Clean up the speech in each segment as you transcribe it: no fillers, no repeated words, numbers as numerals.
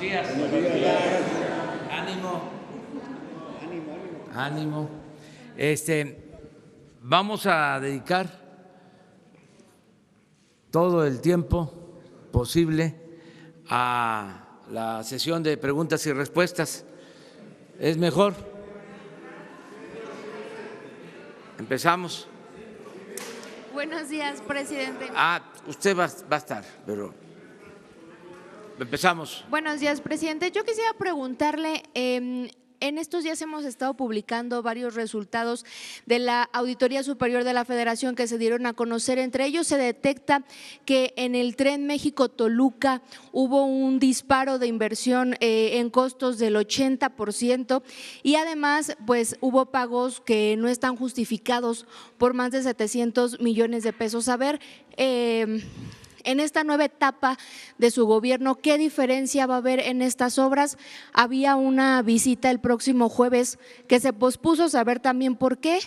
días. Ánimo. Ánimo. Vamos a dedicar todo el tiempo posible a la sesión de preguntas y respuestas. ¿Es mejor? Empezamos. Buenos días, presidente. Usted va a estar, pero empezamos. Buenos días, presidente. Yo quisiera preguntarle, en estos días hemos estado publicando varios resultados de la Auditoría Superior de la Federación que se dieron a conocer. Entre ellos se detecta que en el Tren México-Toluca hubo un disparo de inversión en costos del 80% y además pues hubo pagos que no están justificados por más de 700 millones de pesos. A ver, en esta nueva etapa de su gobierno, ¿qué diferencia va a haber en estas obras? Había una visita el próximo jueves que se pospuso, saber también por qué.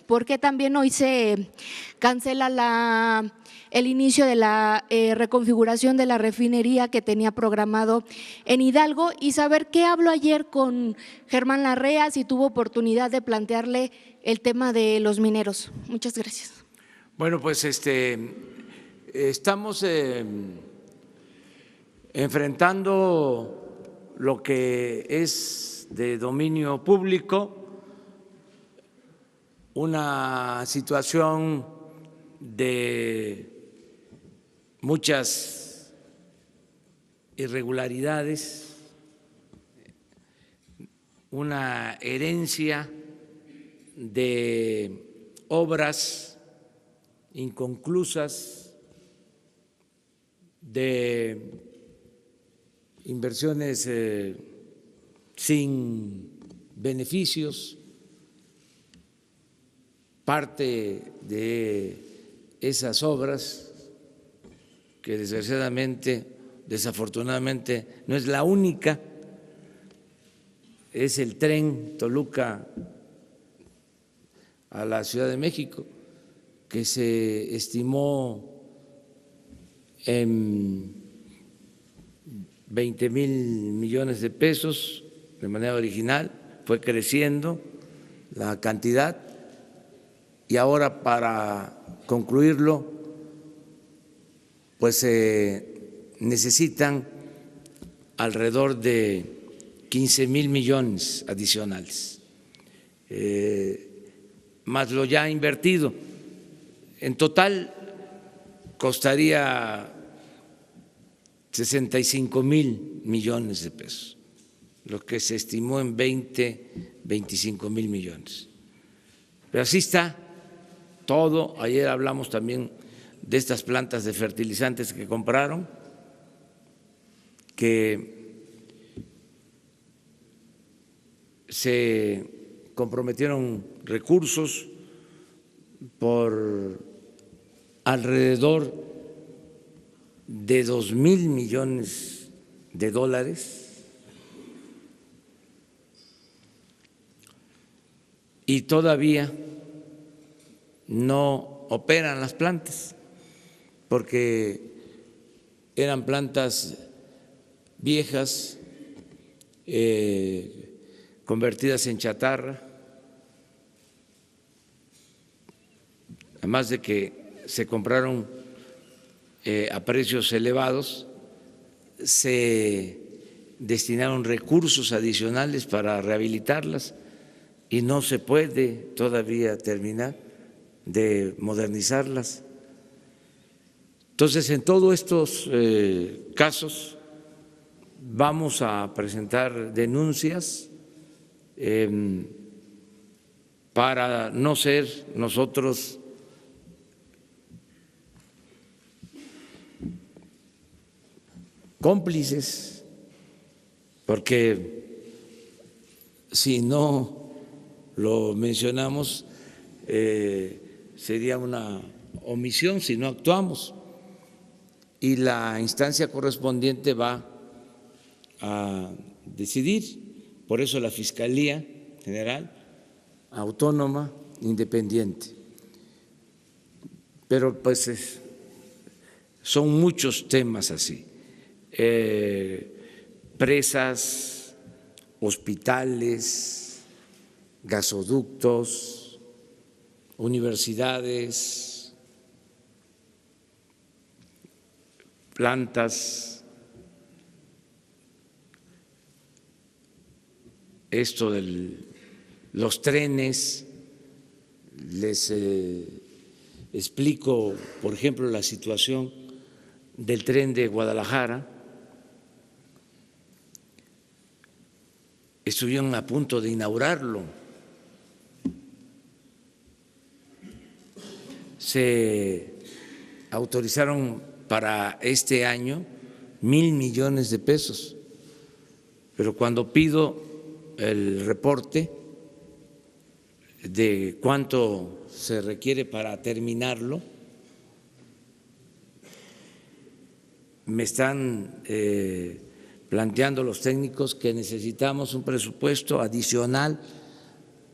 ¿Por qué también hoy se cancela el inicio de la reconfiguración de la refinería que tenía programado en Hidalgo? Y saber qué habló ayer con Germán Larrea, si tuvo oportunidad de plantearle el tema de los mineros. Muchas gracias. Bueno, pues estamos enfrentando lo que es de dominio público, una situación de muchas irregularidades, una herencia de obras inconclusas, de inversiones sin beneficios. Parte de esas obras, que desafortunadamente no es la única, es el tren Toluca a la Ciudad de México, que se estimó en 20,000 millones de pesos de manera original, fue creciendo la cantidad y ahora para concluirlo pues se necesitan alrededor de 15,000 millones adicionales, más lo ya invertido. En total costaría 65,000 millones de pesos, lo que se estimó en 25,000 millones. Pero así está todo. Ayer hablamos también de estas plantas de fertilizantes que compraron, que se comprometieron recursos por alrededor de 2,000 millones de dólares y todavía no operan las plantas porque eran plantas viejas, convertidas en chatarra, además de que se compraron a precios elevados, se destinaron recursos adicionales para rehabilitarlas y no se puede todavía terminar de modernizarlas. Entonces, en todos estos casos vamos a presentar denuncias para no ser nosotros cómplices, porque si no lo mencionamos sería una omisión si no actuamos, y la instancia correspondiente va a decidir. Por eso la Fiscalía General, autónoma, independiente. Pero pues son muchos temas así. presas, hospitales, gasoductos, universidades, plantas, esto de los trenes. Les explico, por ejemplo, la situación del tren de Guadalajara. Estuvieron a punto de inaugurarlo. Se autorizaron para este año 1,000 millones de pesos, pero cuando pido el reporte de cuánto se requiere para terminarlo, me están planteando los técnicos que necesitamos un presupuesto adicional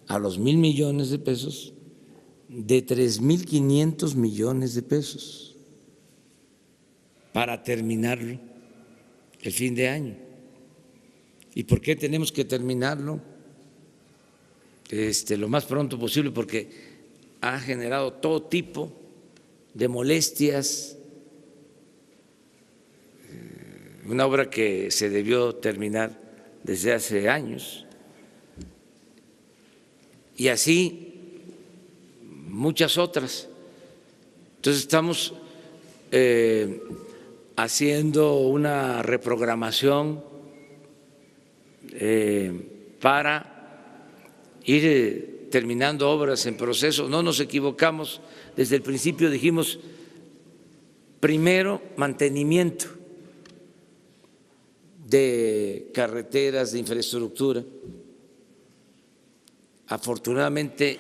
a los 1,000 millones de pesos de 3,500 millones de pesos para terminarlo el fin de año. ¿Y por qué tenemos que terminarlo lo más pronto posible? Porque ha generado todo tipo de molestias, una obra que se debió terminar desde hace años, y así muchas otras. Entonces estamos haciendo una reprogramación para ir terminando obras en proceso. No nos equivocamos, desde el principio dijimos primero mantenimiento de carreteras, de infraestructura. Afortunadamente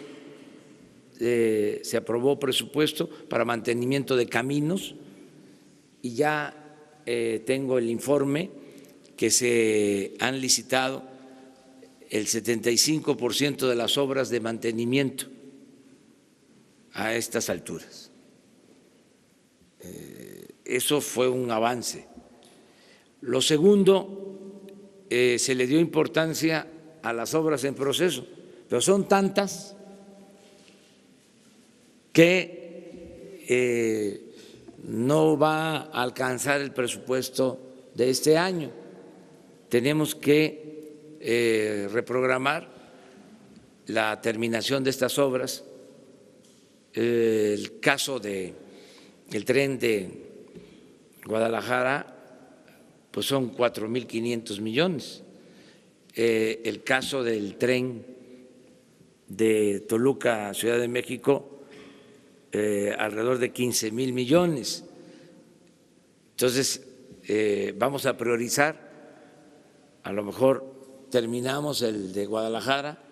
se aprobó presupuesto para mantenimiento de caminos y ya tengo el informe que se han licitado el 75% de las obras de mantenimiento a estas alturas. Eso fue un avance. Lo segundo, se le dio importancia a las obras en proceso, pero son tantas que no va a alcanzar el presupuesto de este año. Tenemos que reprogramar la terminación de estas obras. El caso del tren de Guadalajara, pues son 4,500 millones. El caso del tren de Toluca a Ciudad de México, alrededor de 15,000 millones. Entonces, vamos a priorizar. A lo mejor terminamos el de Guadalajara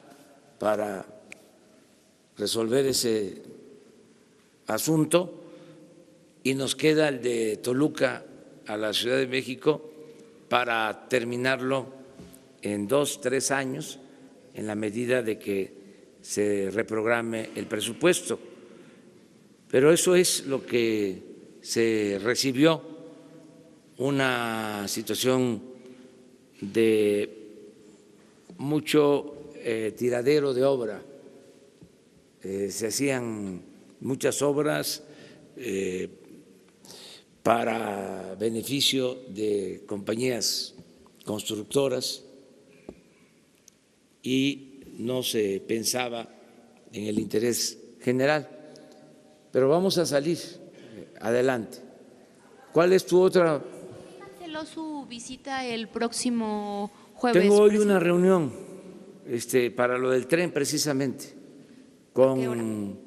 para resolver ese asunto y nos queda el de Toluca a la Ciudad de México para terminarlo en 2, 3 años, en la medida de que se reprograme el presupuesto. Pero eso es lo que se recibió, una situación de mucho tiradero de obra. Se hacían muchas obras para beneficio de compañías constructoras y no se pensaba en el interés general. Pero vamos a salir adelante. ¿Cuál es tu otra? Canceló su visita el próximo jueves. Tengo hoy una reunión para lo del tren, precisamente, con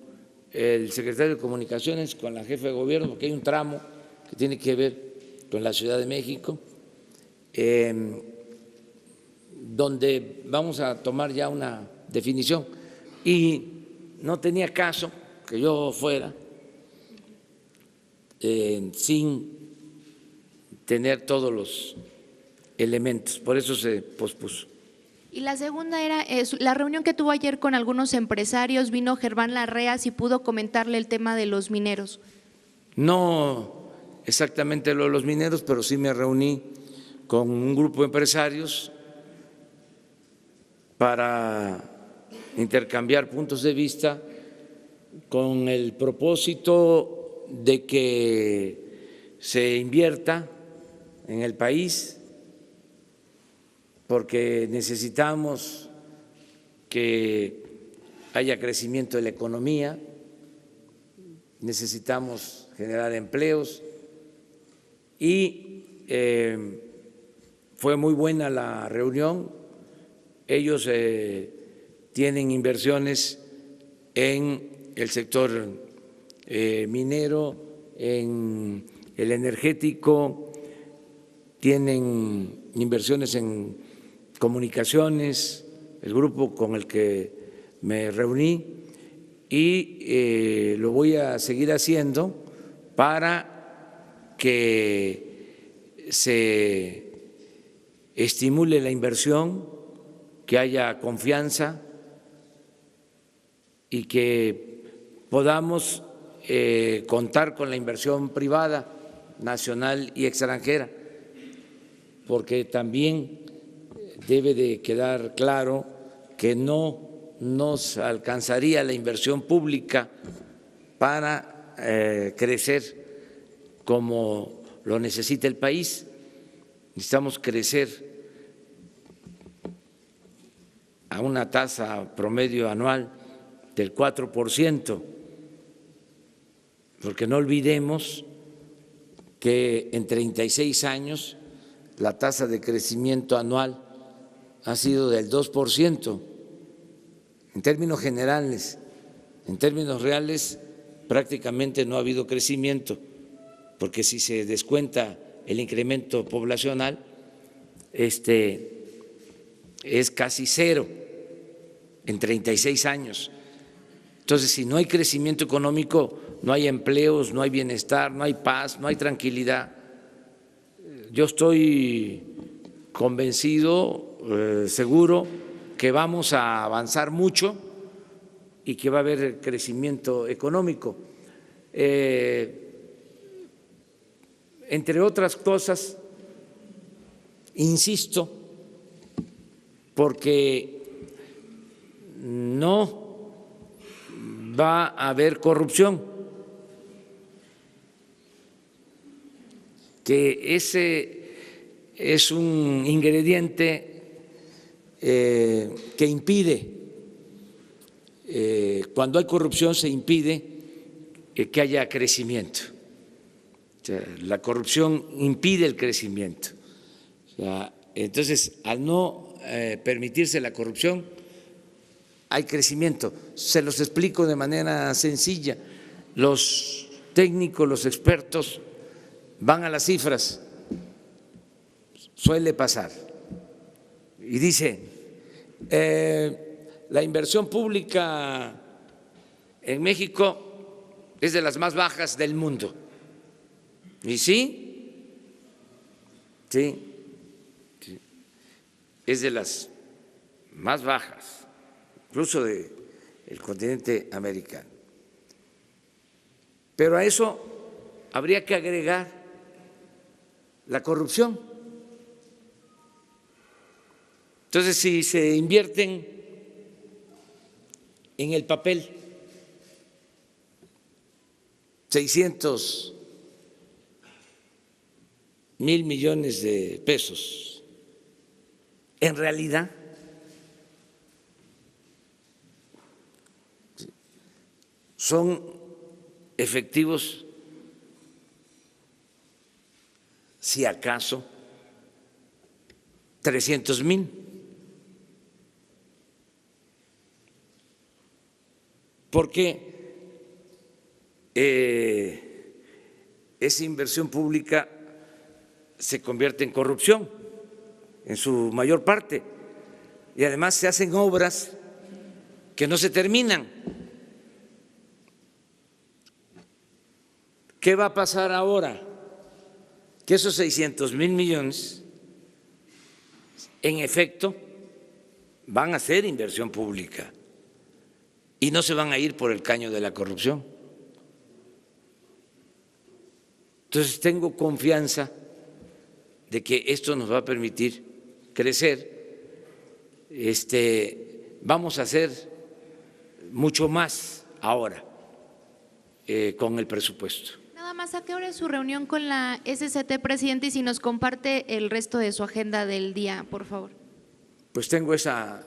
el secretario de Comunicaciones, con la jefa de gobierno, porque hay un tramo que tiene que ver con la Ciudad de México, donde vamos a tomar ya una definición. Y no tenía caso que yo fuera sin tener todos los elementos, por eso se pospuso. Y la segunda era la reunión que tuvo ayer con algunos empresarios. Vino Germán Larrea, si pudo comentarle el tema de los mineros. No exactamente lo de los mineros, pero sí me reuní con un grupo de empresarios para intercambiar puntos de vista con el propósito de que se invierta en el país, porque necesitamos que haya crecimiento de la economía, necesitamos generar empleos y fue muy buena la reunión. Ellos tienen inversiones en el sector minero, en el energético, tienen inversiones en comunicaciones, el grupo con el que me reuní, y lo voy a seguir haciendo para que se estimule la inversión, que haya confianza y que podamos contar con la inversión privada, nacional y extranjera, porque también debe de quedar claro que no nos alcanzaría la inversión pública para crecer como lo necesita el país. Necesitamos crecer a una tasa promedio anual del 4%, porque no olvidemos que en 36 años la tasa de crecimiento anual ha sido del 2%. En términos generales, en términos reales, prácticamente no ha habido crecimiento, porque si se descuenta el incremento poblacional, es casi cero en 36 años. Entonces, si no hay crecimiento económico, no hay empleos, no hay bienestar, no hay paz, no hay tranquilidad. Yo estoy convencido, seguro, que vamos a avanzar mucho y que va a haber crecimiento económico. Entre otras cosas, insisto, porque no va a haber corrupción, que ese es un ingrediente que impide, cuando hay corrupción se impide que haya crecimiento. O sea, la corrupción impide el crecimiento. O sea, entonces, al no permitirse la corrupción, hay crecimiento. Se los explico de manera sencilla. Los técnicos, los expertos van a las cifras, suele pasar, y dice, la inversión pública en México es de las más bajas del mundo. ¿Y sí? Sí, es de las más bajas, incluso del continente americano. Pero a eso habría que agregar la corrupción. Entonces, si se invierten en el papel 600,000 millones de pesos, en realidad son efectivos, si acaso, 300,000. Porque esa inversión pública se convierte en corrupción en su mayor parte, y además se hacen obras que no se terminan. ¿Qué va a pasar ahora? Que esos 600,000 millones en efecto van a ser inversión pública y no se van a ir por el caño de la corrupción. Entonces tengo confianza de que esto nos va a permitir crecer. Vamos a hacer mucho más ahora con el presupuesto. Nada más, ¿a qué hora es su reunión con la SCT, presidente? Y si nos comparte el resto de su agenda del día, por favor. Pues tengo esa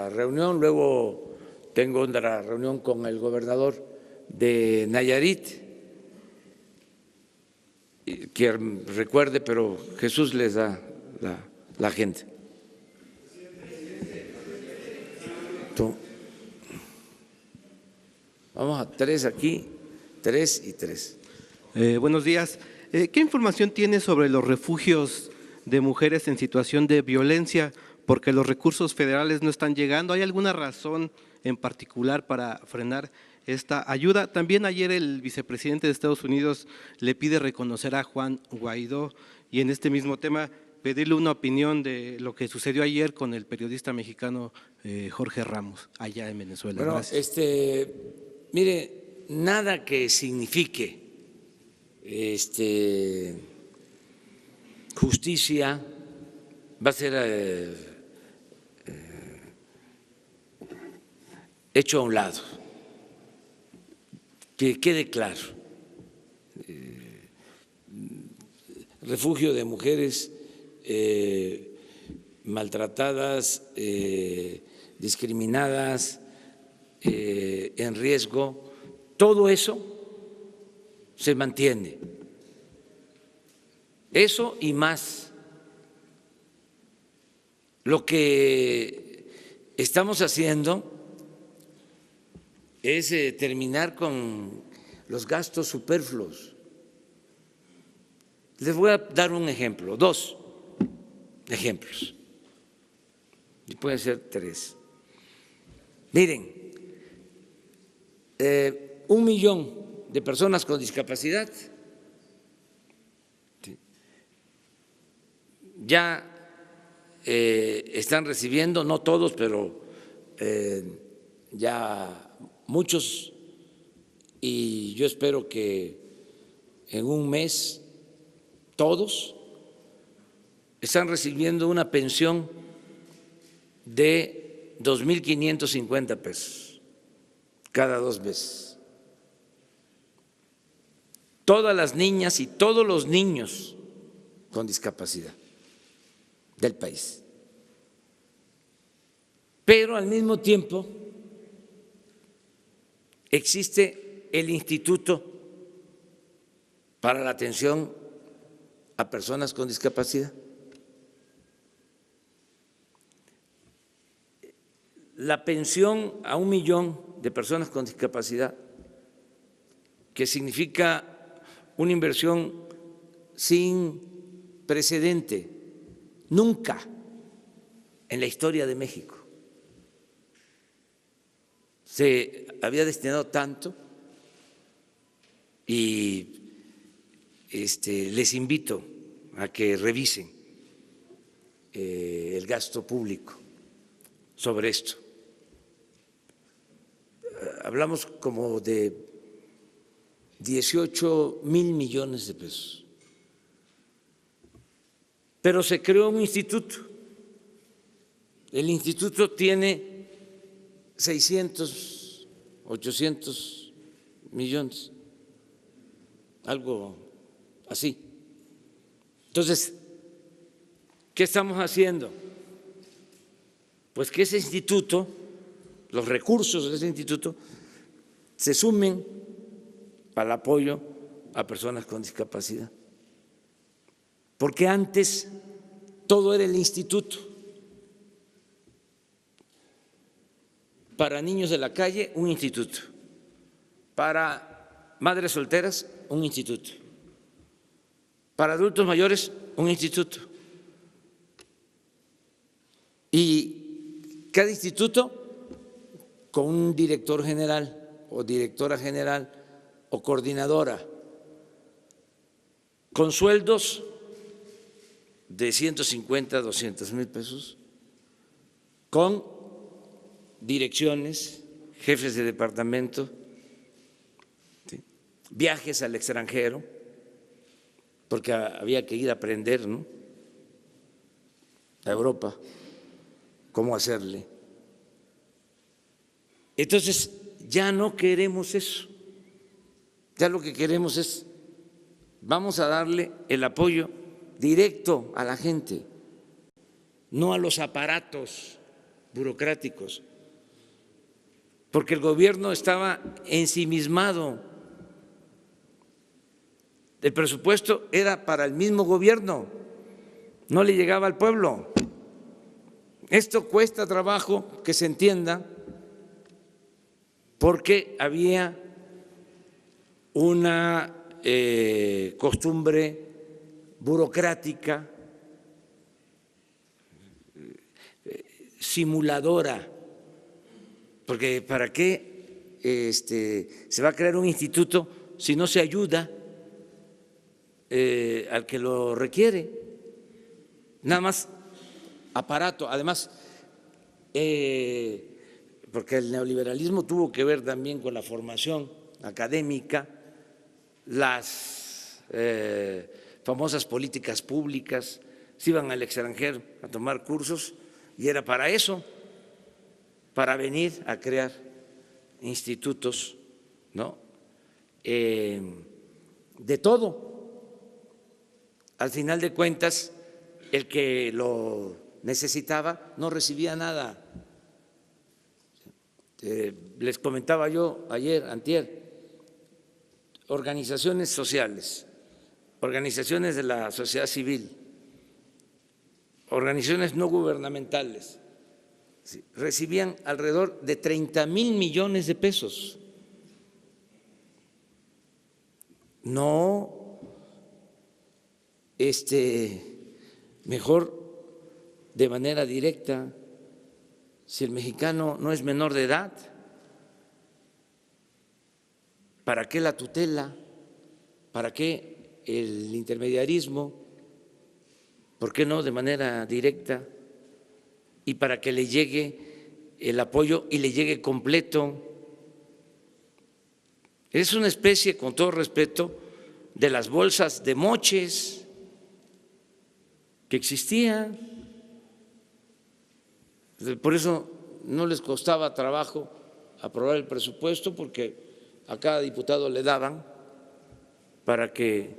reunión, luego tengo otra reunión con el gobernador de Nayarit, que recuerde, pero Jesús les da la agenda. Vamos a 3 aquí, 3 y 3. Buenos días. ¿Qué información tiene sobre los refugios de mujeres en situación de violencia? Porque los recursos federales no están llegando. ¿Hay alguna razón en particular para frenar esta ayuda? También ayer el vicepresidente de Estados Unidos le pide reconocer a Juan Guaidó y en este mismo tema pedirle una opinión de lo que sucedió ayer con el periodista mexicano Jorge Ramos allá en Venezuela. Bueno, gracias. Mire, nada que signifique justicia va a ser hecho a un lado. Que quede claro. Refugio de mujeres maltratadas, discriminadas, en riesgo, todo eso se mantiene. Eso y más. Lo que estamos haciendo es terminar con los gastos superfluos. Les voy a dar un ejemplo, 2 ejemplos, y pueden ser 3. Miren, 1 millón de personas con discapacidad ya están recibiendo, no todos, pero ya muchos, y yo espero que en un mes todos están recibiendo una pensión de 2.550 pesos cada 2 veces. Todas las niñas y todos los niños con discapacidad del país. Pero al mismo tiempo existe el Instituto para la Atención a Personas con Discapacidad. La pensión a 1 millón de personas con discapacidad, que significa una inversión sin precedente, nunca en la historia de México se había destinado tanto, y les invito a que revisen el gasto público sobre esto. Hablamos como de 18,000 millones de pesos. Pero se creó un instituto. El instituto tiene 600, 800 millones, algo así. Entonces, ¿qué estamos haciendo? Pues que ese instituto, los recursos de ese instituto, se sumen para el apoyo a personas con discapacidad. Porque antes todo era el instituto. Para niños de la calle, un instituto. Para madres solteras, un instituto. Para adultos mayores, un instituto. Y cada instituto con un director general o directora general o coordinadora, con sueldos de 150 a 200 mil pesos, con direcciones, jefes de departamento, ¿sí?, viajes al extranjero, porque había que ir a aprender, ¿no?, a Europa cómo hacerle. Entonces, ya no queremos eso. Ya lo que queremos es, vamos a darle el apoyo directo a la gente, no a los aparatos burocráticos, porque el gobierno estaba ensimismado. El presupuesto era para el mismo gobierno, no le llegaba al pueblo. Esto cuesta trabajo que se entienda, porque había una costumbre burocrática, simuladora, porque ¿para qué se va a crear un instituto si no se ayuda al que lo requiere? Nada más aparato. Además, porque el neoliberalismo tuvo que ver también con la formación académica, las famosas políticas públicas, se iban al extranjero a tomar cursos y era para eso, para venir a crear institutos, ¿no?, de todo. Al final de cuentas, el que lo necesitaba no recibía nada. Les comentaba yo ayer, antier, organizaciones sociales, organizaciones de la sociedad civil, organizaciones no gubernamentales, recibían alrededor de 30,000 millones de pesos. No, mejor de manera directa. Si el mexicano no es menor de edad, ¿para qué la tutela? ¿Para qué el intermediarismo? ¿Por qué no de manera directa? Y para que le llegue el apoyo y le llegue completo. Es una especie, con todo respeto, de las bolsas de moches que existían. Por eso no les costaba trabajo aprobar el presupuesto, porque a cada diputado le daban para que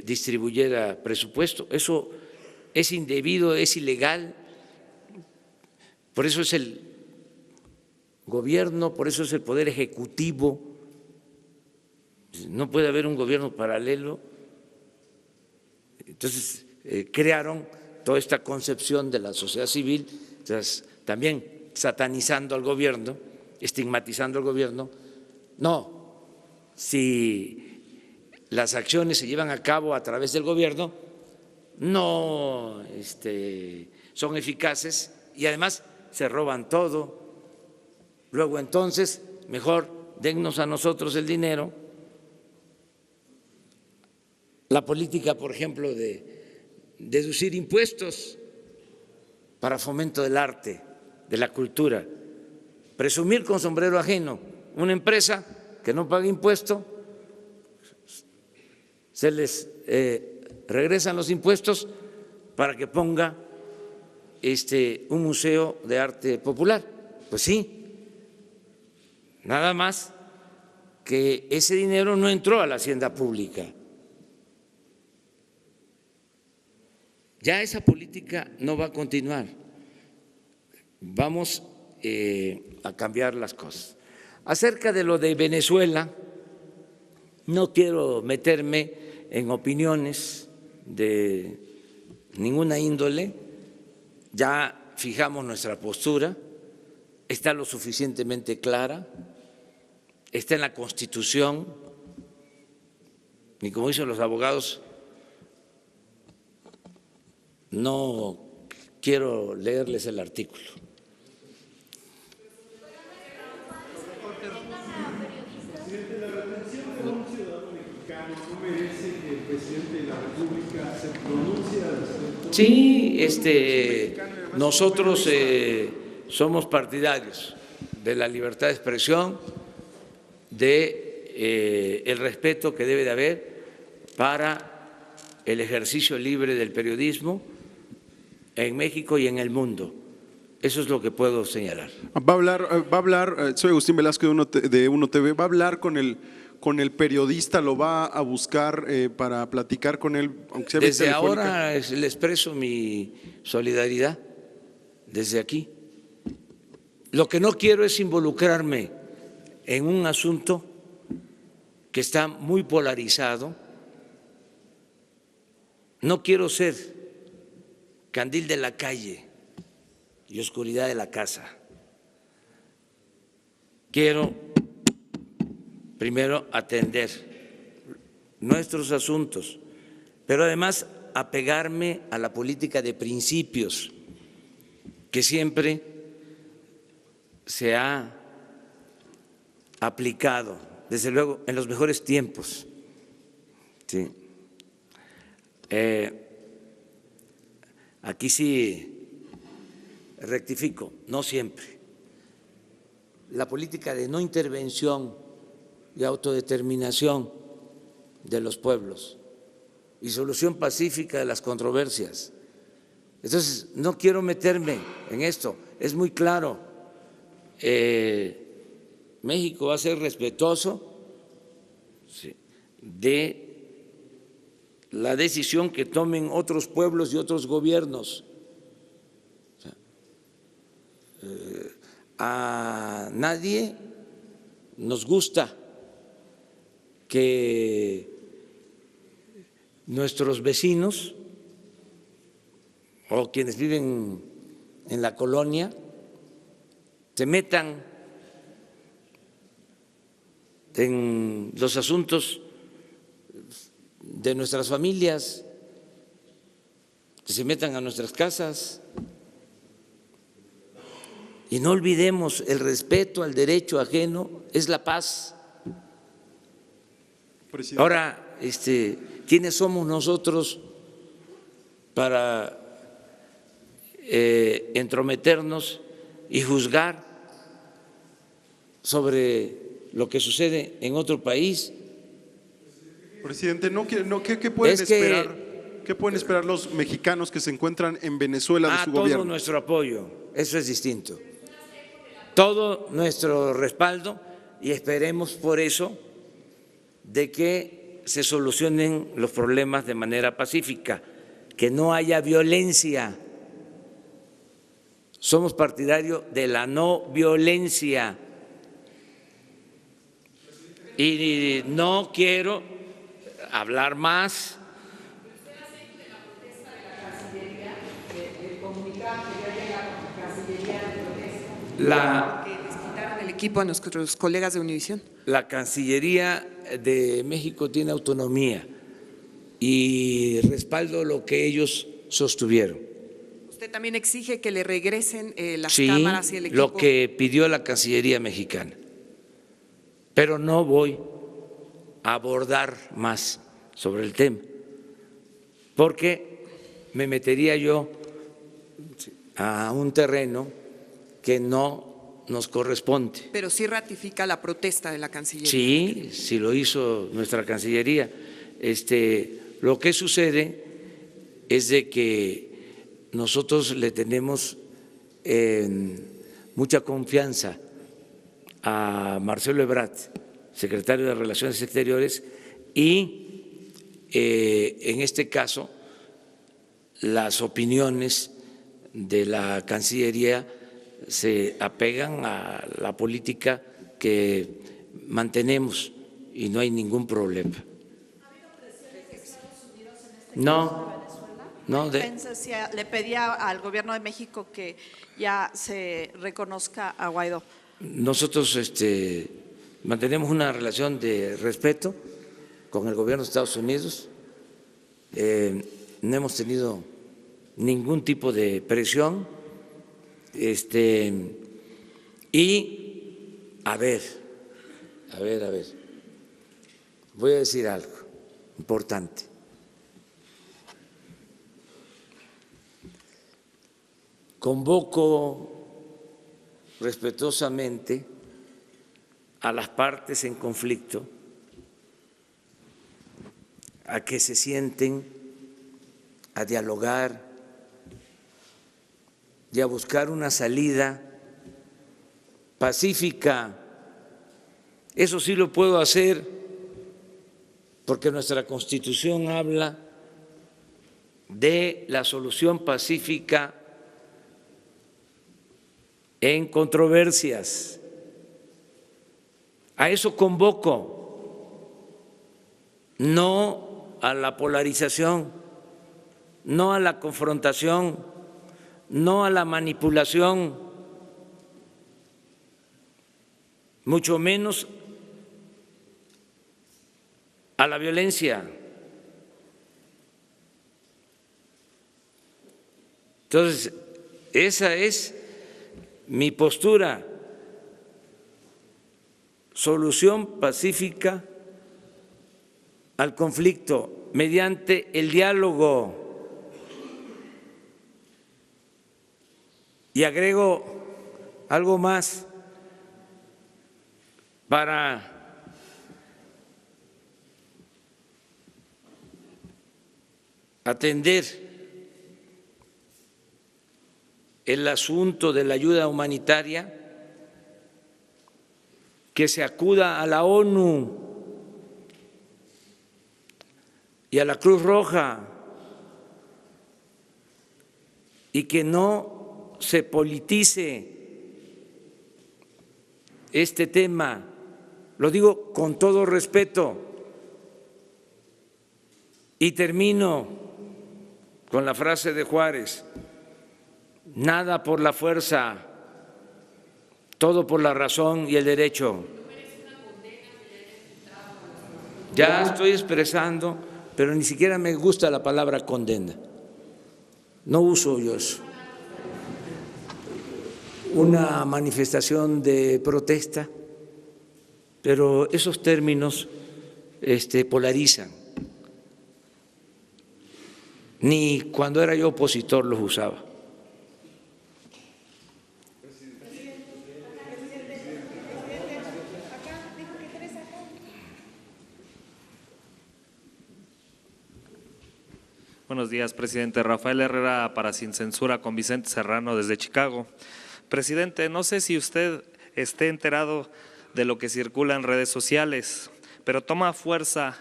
distribuyera presupuesto. Eso es indebido, es ilegal. Por eso es el gobierno, por eso es el poder ejecutivo. No puede haber un gobierno paralelo. Entonces crearon toda esta concepción de la sociedad civil, también satanizando al gobierno, estigmatizando al gobierno. No, si las acciones se llevan a cabo a través del gobierno, no son eficaces y además se roban todo. Luego entonces, mejor dennos a nosotros el dinero. La política, por ejemplo, de deducir impuestos para fomento del arte, de la cultura, presumir con sombrero ajeno. Una empresa que no paga impuesto, se les regresan los impuestos para que ponga un museo de arte popular. Pues sí, nada más que ese dinero no entró a la hacienda pública. Ya esa política no va a continuar. Vamos a cambiar las cosas. Acerca de lo de Venezuela, no quiero meterme en opiniones de ninguna índole. Ya fijamos nuestra postura, está lo suficientemente clara, está en la Constitución, y como dicen los abogados, no quiero leerles el artículo. La retención de un ciudadano mexicano no merece que el presidente de la República se pronuncie al respecto. Sí, nosotros somos partidarios de la libertad de expresión, de el respeto que debe de haber para el ejercicio libre del periodismo en México y en el mundo. Eso es lo que puedo señalar. Va a hablar, soy Agustín Velasco de Uno TV, va a hablar con el periodista, lo va a buscar para platicar con él, aunque sea vía Desde telefónica. ahora le expreso mi solidaridad, desde aquí. Lo que no quiero es involucrarme en un asunto que está muy polarizado. No quiero ser candil de la calle y oscuridad de la casa. Quiero primero atender nuestros asuntos, pero además apegarme a la política de principios que siempre se ha aplicado, desde luego, en los mejores tiempos. Sí. Aquí sí rectifico, no siempre. La política de no intervención y autodeterminación de los pueblos y solución pacífica de las controversias. Entonces, no quiero meterme en esto, es muy claro. México va a ser respetuoso de la decisión que tomen otros pueblos y otros gobiernos. A nadie nos gusta que nuestros vecinos o quienes viven en la colonia se metan en los asuntos de nuestras familias, que se metan a nuestras casas. Y no olvidemos, el respeto al derecho ajeno es la paz. Presidente. Ahora, ¿quiénes somos nosotros para entrometernos y juzgar sobre lo que sucede en otro país? Presidente, ¿qué pueden Es que- esperar? ¿Qué pueden esperar los mexicanos que se encuentran en Venezuela de su Todo gobierno? nuestro apoyo, eso es distinto. Todo nuestro respaldo y esperemos por eso de que se solucionen los problemas de manera pacífica, que no haya violencia. Somos partidarios de la no violencia y no quiero hablar más. Que les quitaron el equipo a nuestros colegas de Univisión. La Cancillería de México tiene autonomía y respaldo lo que ellos sostuvieron. Usted también exige que le regresen las Sí, cámaras y el equipo. lo que pidió la Cancillería mexicana, pero no voy a abordar más sobre el tema, porque me metería yo a un terreno que no nos corresponde. Pero sí ratifica la protesta de la Cancillería. Sí, sí lo hizo nuestra Cancillería. Lo que sucede es de que nosotros le tenemos mucha confianza a Marcelo Ebrard, secretario de Relaciones Exteriores, y en este caso las opiniones de la Cancillería se apegan a la política que mantenemos y no hay ningún problema. No, no, le pedía al gobierno de México que ya se reconozca a Guaidó. nosotros mantenemos una relación de respeto con el gobierno de Estados Unidos. No hemos tenido ningún tipo de presión. Y a ver, voy a decir algo importante. Convoco respetuosamente a las partes en conflicto a que se sienten a dialogar y a buscar una salida pacífica. Eso sí lo puedo hacer porque nuestra Constitución habla de la solución pacífica en controversias. A eso convoco, no a la polarización, no a la confrontación, no a la manipulación, mucho menos a la violencia. Entonces, esa es mi postura: solución pacífica al conflicto mediante el diálogo. Y agrego algo más para atender el asunto de la ayuda humanitaria, que se acuda a la ONU y a la Cruz Roja y que no se politice este tema. Lo digo con todo respeto y termino con la frase de Juárez: nada por la fuerza, todo por la razón y el derecho. Ya estoy expresando, pero ni siquiera me gusta la palabra condena. No uso yo eso. Una manifestación de protesta, pero esos términos polarizan. Ni cuando era yo opositor los usaba. Buenos días, presidente. Rafael Herrera para Sin Censura con Vicente Serrano desde Chicago. Presidente, no sé si usted esté enterado de lo que circula en redes sociales, pero toma fuerza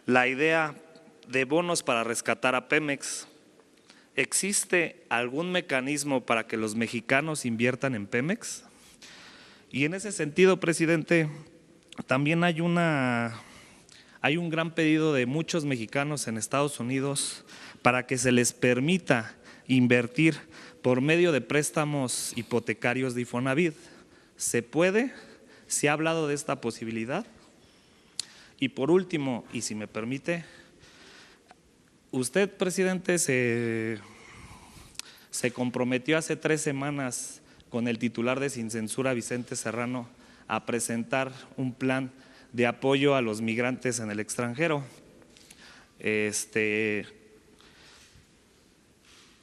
la idea de bonos para rescatar a Pemex. ¿Existe algún mecanismo para que los mexicanos inviertan en Pemex? Y en ese sentido, presidente, también hay un gran pedido de muchos mexicanos en Estados Unidos para que se les permita invertir por medio de préstamos hipotecarios de Infonavit. ¿Se puede? ¿Se ha hablado de esta posibilidad? Y por último, y si me permite, usted, presidente, se comprometió hace 3 semanas con el titular de Sin Censura, Vicente Serrano, a presentar un plan de apoyo a los migrantes en el extranjero.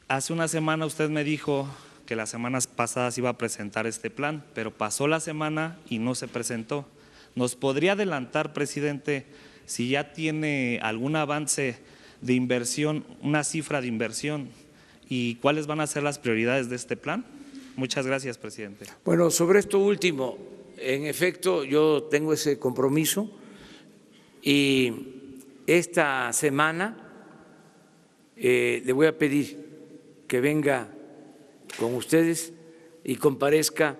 Hace una semana usted me dijo que las semanas pasadas iba a presentar este plan, pero pasó la semana y no se presentó. ¿Nos podría adelantar, presidente, si ya tiene algún avance de inversión, una cifra de inversión, y cuáles van a ser las prioridades de este plan? Muchas gracias, presidente. Bueno, sobre esto último, en efecto, yo tengo ese compromiso y esta semana le voy a pedir que venga con ustedes y comparezca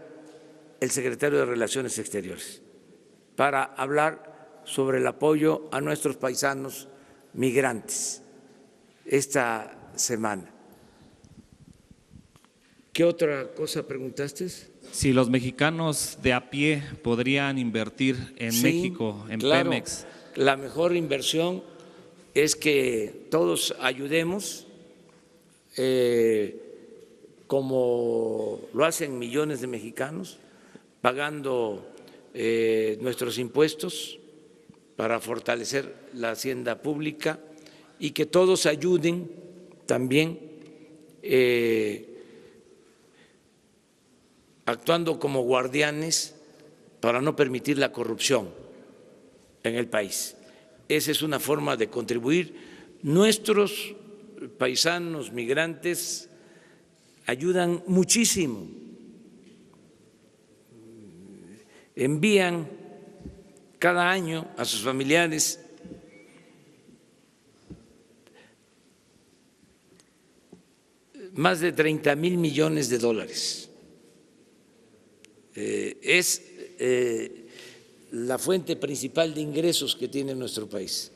el secretario de Relaciones Exteriores para hablar sobre el apoyo a nuestros paisanos migrantes esta semana. ¿Qué otra cosa preguntaste? Si los mexicanos de a pie podrían invertir en México, en claro, Pemex. La mejor inversión es que todos ayudemos, como lo hacen millones de mexicanos, pagando nuestros impuestos para fortalecer la hacienda pública, y que todos ayuden también actuando como guardianes para no permitir la corrupción en el país. esa es una forma de contribuir. Nuestros paisanos migrantes ayudan muchísimo, envían cada año a sus familiares más de 30,000 millones de dólares. Es la fuente principal de ingresos que tiene nuestro país.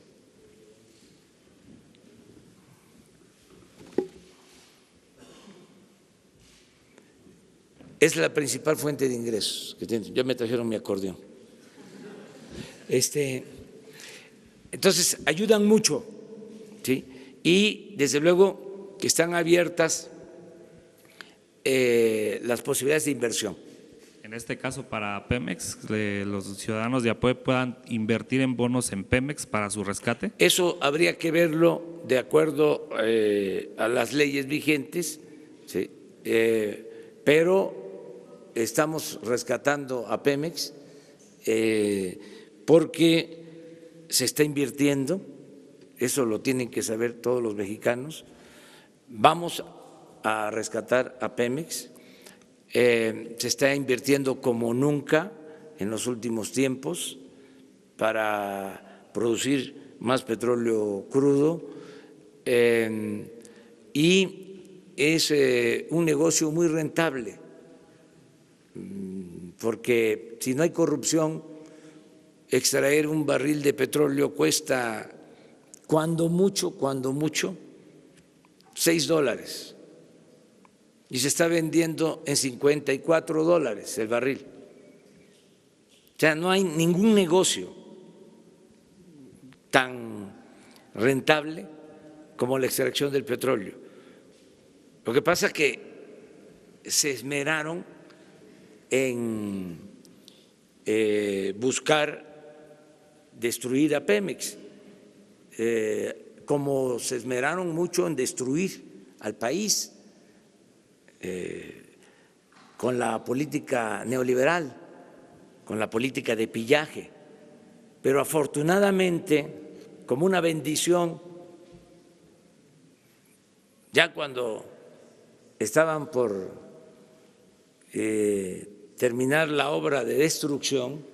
Es la principal fuente de ingresos que tiene. Ya me trajeron mi acordeón. Entonces, ayudan mucho, ¿sí? Y desde luego que están abiertas las posibilidades de inversión. En este caso para Pemex, los ciudadanos de APOE puedan invertir en bonos en Pemex para su rescate. Eso habría que verlo de acuerdo a las leyes vigentes, ¿sí? Pero estamos rescatando a Pemex porque se está invirtiendo, eso lo tienen que saber todos los mexicanos. Vamos a rescatar a Pemex, se está invirtiendo como nunca en los últimos tiempos para producir más petróleo crudo y es un negocio muy rentable, porque si no hay corrupción, extraer un barril de petróleo cuesta cuando mucho, $6 y se está vendiendo en $54 el barril. O sea, no hay ningún negocio tan rentable como la extracción del petróleo. Lo que pasa es que se esmeraron en buscar destruir a Pemex, como se esmeraron mucho en destruir al país con la política neoliberal, con la política de pillaje. Pero afortunadamente, como una bendición, ya cuando estaban por terminar la obra de destrucción,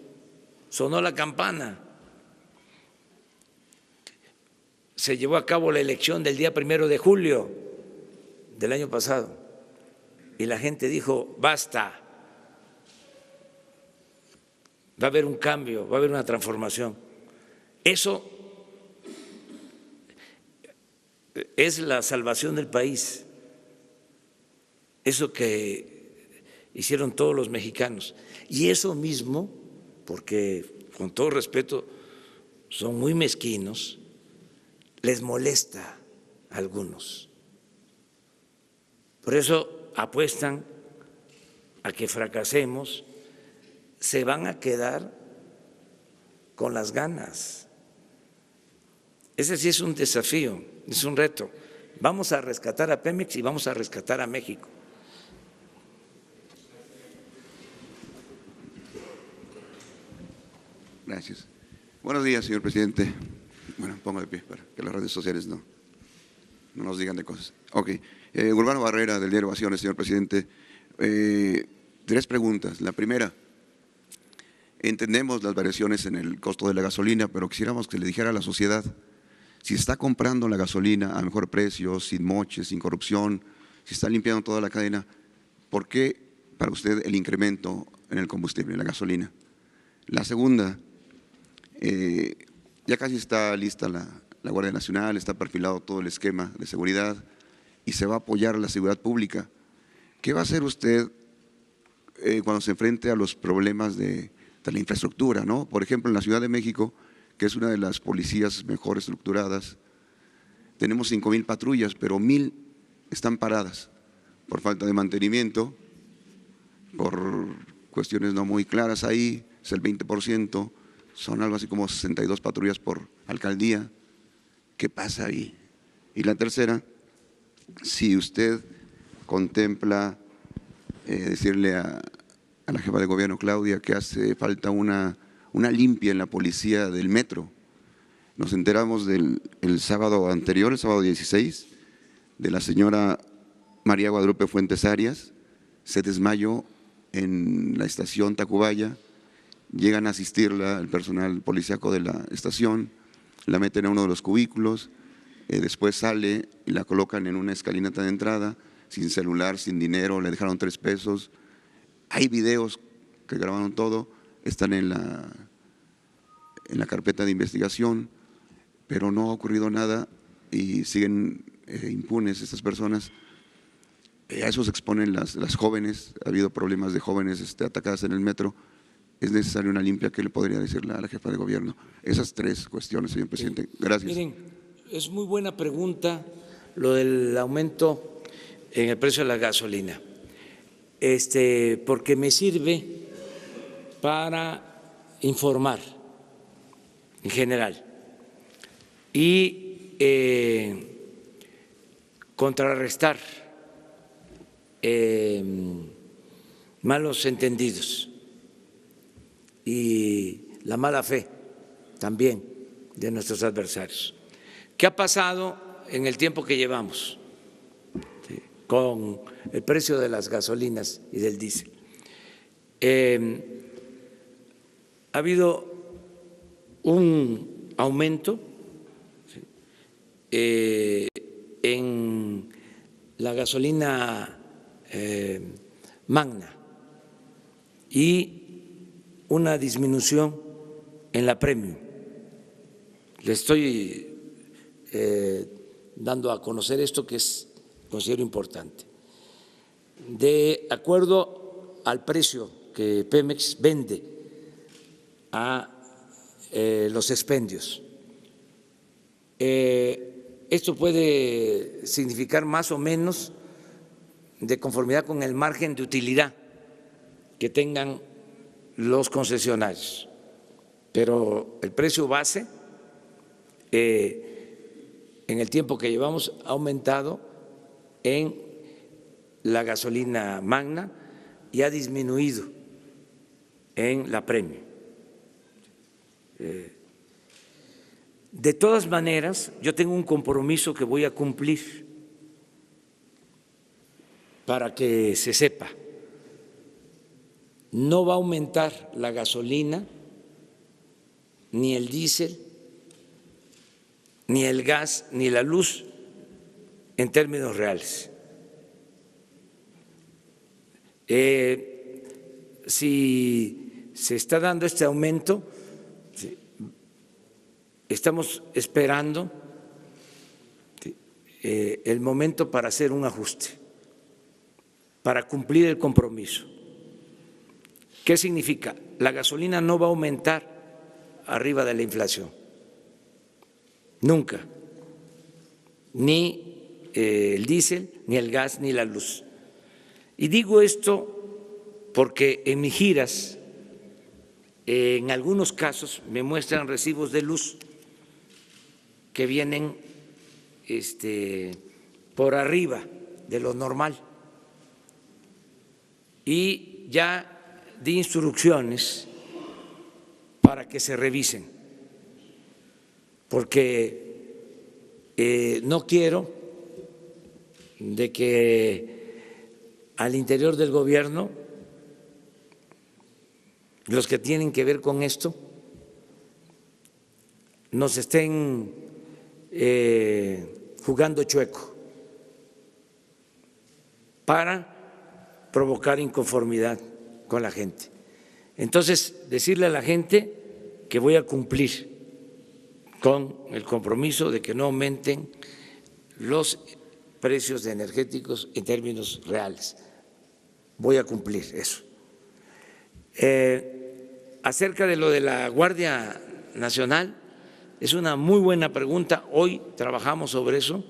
sonó la campana. Se llevó a cabo la elección del día 1 de julio del año pasado y la gente dijo, basta, va a haber un cambio, va a haber una transformación. Eso es la salvación del país, eso que hicieron todos los mexicanos. Y eso mismo, porque con todo respeto son muy mezquinos, les molesta a algunos. Por eso apuestan a que fracasemos, se van a quedar con las ganas. Ese sí es un desafío, es un reto. Vamos a rescatar a Pemex y vamos a rescatar a México. Gracias. Buenos días, señor presidente. Bueno, pongo de pie para que las redes sociales no nos digan de cosas. Ok. Urbano Barrera, del diario Ovaciones, señor presidente. 3 preguntas. La primera, entendemos las variaciones en el costo de la gasolina, pero quisiéramos que le dijera a la sociedad si está comprando la gasolina a mejor precio, sin moches, sin corrupción, si está limpiando toda la cadena, ¿por qué para usted el incremento en el combustible, en la gasolina? La segunda, ya casi está lista la Guardia Nacional, está perfilado todo el esquema de seguridad y se va a apoyar a la seguridad pública. ¿Qué va a hacer usted cuando se enfrente a los problemas de la infraestructura, ¿no? Por ejemplo, en la Ciudad de México, que es una de las policías mejor estructuradas, tenemos 5,000 patrullas, pero 1,000 están paradas por falta de mantenimiento, por cuestiones no muy claras ahí, es el 20%, son algo así como 62 patrullas por alcaldía. ¿Qué pasa ahí? Y la tercera, si usted contempla decirle a la jefa de gobierno, Claudia, que hace falta una limpia en la policía del metro. Nos enteramos el sábado anterior, el sábado 16, de la señora María Guadalupe Fuentes Arias, se desmayó en la estación Tacubaya, llegan a asistirla el personal policíaco de la estación, la meten a uno de los cubículos, después sale y la colocan en una escalinata de entrada, sin celular, sin dinero, le dejaron 3 pesos. Hay videos que grabaron todo, están en la carpeta de investigación, pero no ha ocurrido nada y siguen impunes estas personas. A eso se exponen las jóvenes, ha habido problemas de jóvenes atacadas en el metro. Es necesaria una limpia. ¿Qué le podría decirle a la jefa de gobierno? Esas 3 cuestiones, señor presidente. Gracias. Miren, es muy buena pregunta lo del aumento en el precio de la gasolina, porque me sirve para informar en general y contrarrestar malos entendidos y la mala fe también de nuestros adversarios. ¿Qué ha pasado en el tiempo que llevamos con el precio de las gasolinas y del diésel? Ha habido un aumento en la gasolina magna y una disminución en la premium. Le estoy dando a conocer esto que considero importante. De acuerdo al precio que Pemex vende a los expendios, esto puede significar más o menos de conformidad con el margen de utilidad que tengan los concesionarios, pero el precio base en el tiempo que llevamos ha aumentado en la gasolina magna y ha disminuido en la premium. De todas maneras, yo tengo un compromiso que voy a cumplir para que se sepa. No va a aumentar la gasolina, ni el diésel, ni el gas, ni la luz en términos reales. Si se está dando este aumento, estamos esperando el momento para hacer un ajuste, para cumplir el compromiso. ¿Qué significa? La gasolina no va a aumentar arriba de la inflación, nunca, ni el diésel, ni el gas, ni la luz. Y digo esto porque en mis giras, en algunos casos me muestran recibos de luz que vienen por arriba de lo normal y ya di instrucciones para que se revisen, porque no quiero de que al interior del gobierno los que tienen que ver con esto nos estén jugando chueco para provocar inconformidad con la gente. Entonces, decirle a la gente que voy a cumplir con el compromiso de que no aumenten los precios de energéticos en términos reales. Voy a cumplir eso. Acerca de lo de la Guardia Nacional, es una muy buena pregunta. Hoy trabajamos sobre eso.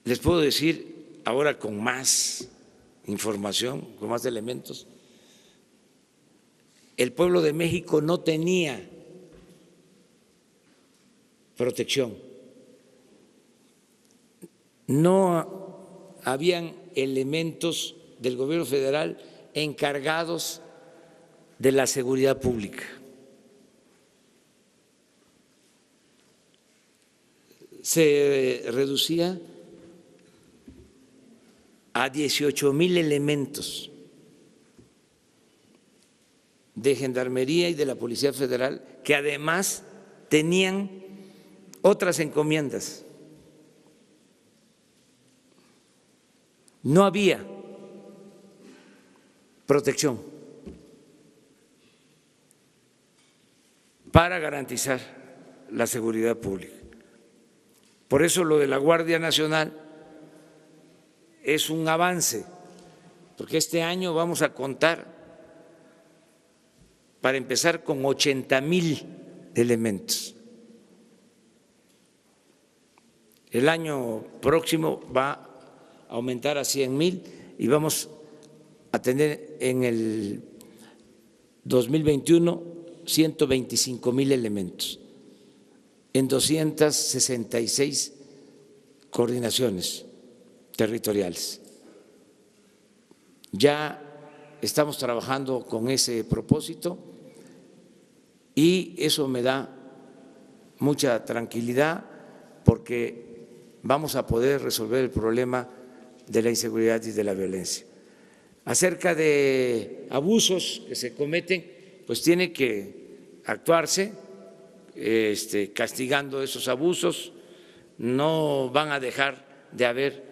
Les puedo decir ahora con más información, con más elementos. El pueblo de México no tenía protección. No habían elementos del gobierno federal encargados de la seguridad pública. se reducía a 18,000 elementos de Gendarmería y de la Policía Federal, que además tenían otras encomiendas. No había protección para garantizar la seguridad pública. Por eso lo de la Guardia Nacional es un avance, porque este año vamos a contar, para empezar, con 80,000 elementos. El año próximo va a aumentar a 100,000 y vamos a tener en el 2021 125,000 elementos en 266 coordinaciones territoriales. Ya estamos trabajando con ese propósito y eso me da mucha tranquilidad porque vamos a poder resolver el problema de la inseguridad y de la violencia. Acerca de abusos que se cometen, pues tiene que actuarse castigando esos abusos. No van a dejar de haber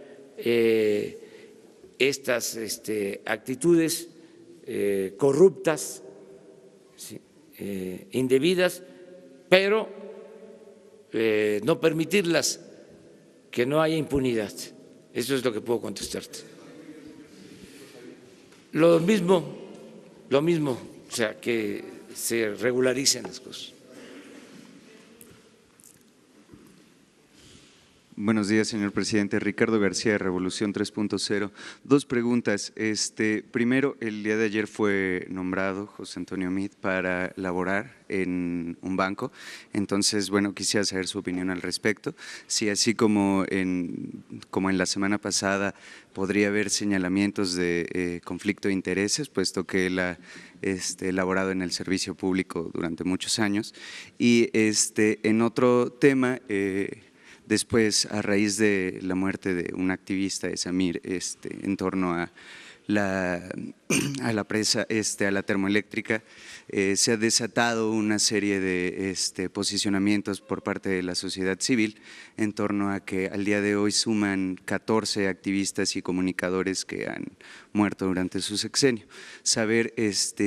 estas actitudes corruptas, ¿sí?, indebidas, pero no permitirlas, que no haya impunidad. Eso es lo que puedo contestarte. Lo mismo, o sea, que se regularicen las cosas. Buenos días, señor presidente. Ricardo García, de Revolución 3.0. Dos preguntas. Primero, el día de ayer fue nombrado José Antonio Meade para laborar en un banco. Entonces, bueno, quisiera saber su opinión al respecto. Si así como en la semana pasada podría haber señalamientos de conflicto de intereses, puesto que él ha laborado en el servicio público durante muchos años. Y en otro tema, después, a raíz de la muerte de un activista de Samir, en torno a la presa, a la termoeléctrica, se ha desatado una serie de posicionamientos por parte de la sociedad civil en torno a que al día de hoy suman 14 activistas y comunicadores que han muerto durante su sexenio. Saber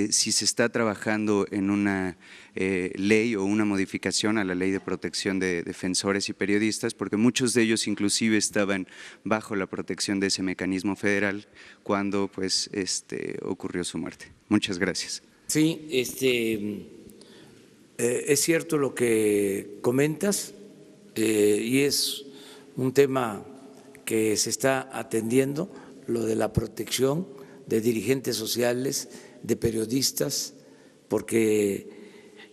si se está trabajando en una ley o una modificación a la ley de protección de defensores y periodistas, porque muchos de ellos inclusive estaban bajo la protección de ese mecanismo federal cuando pues ocurrió su muerte. Muchas gracias. Sí, es cierto lo que comentas y es un tema que se está atendiendo, lo de la protección de dirigentes sociales, de periodistas, porque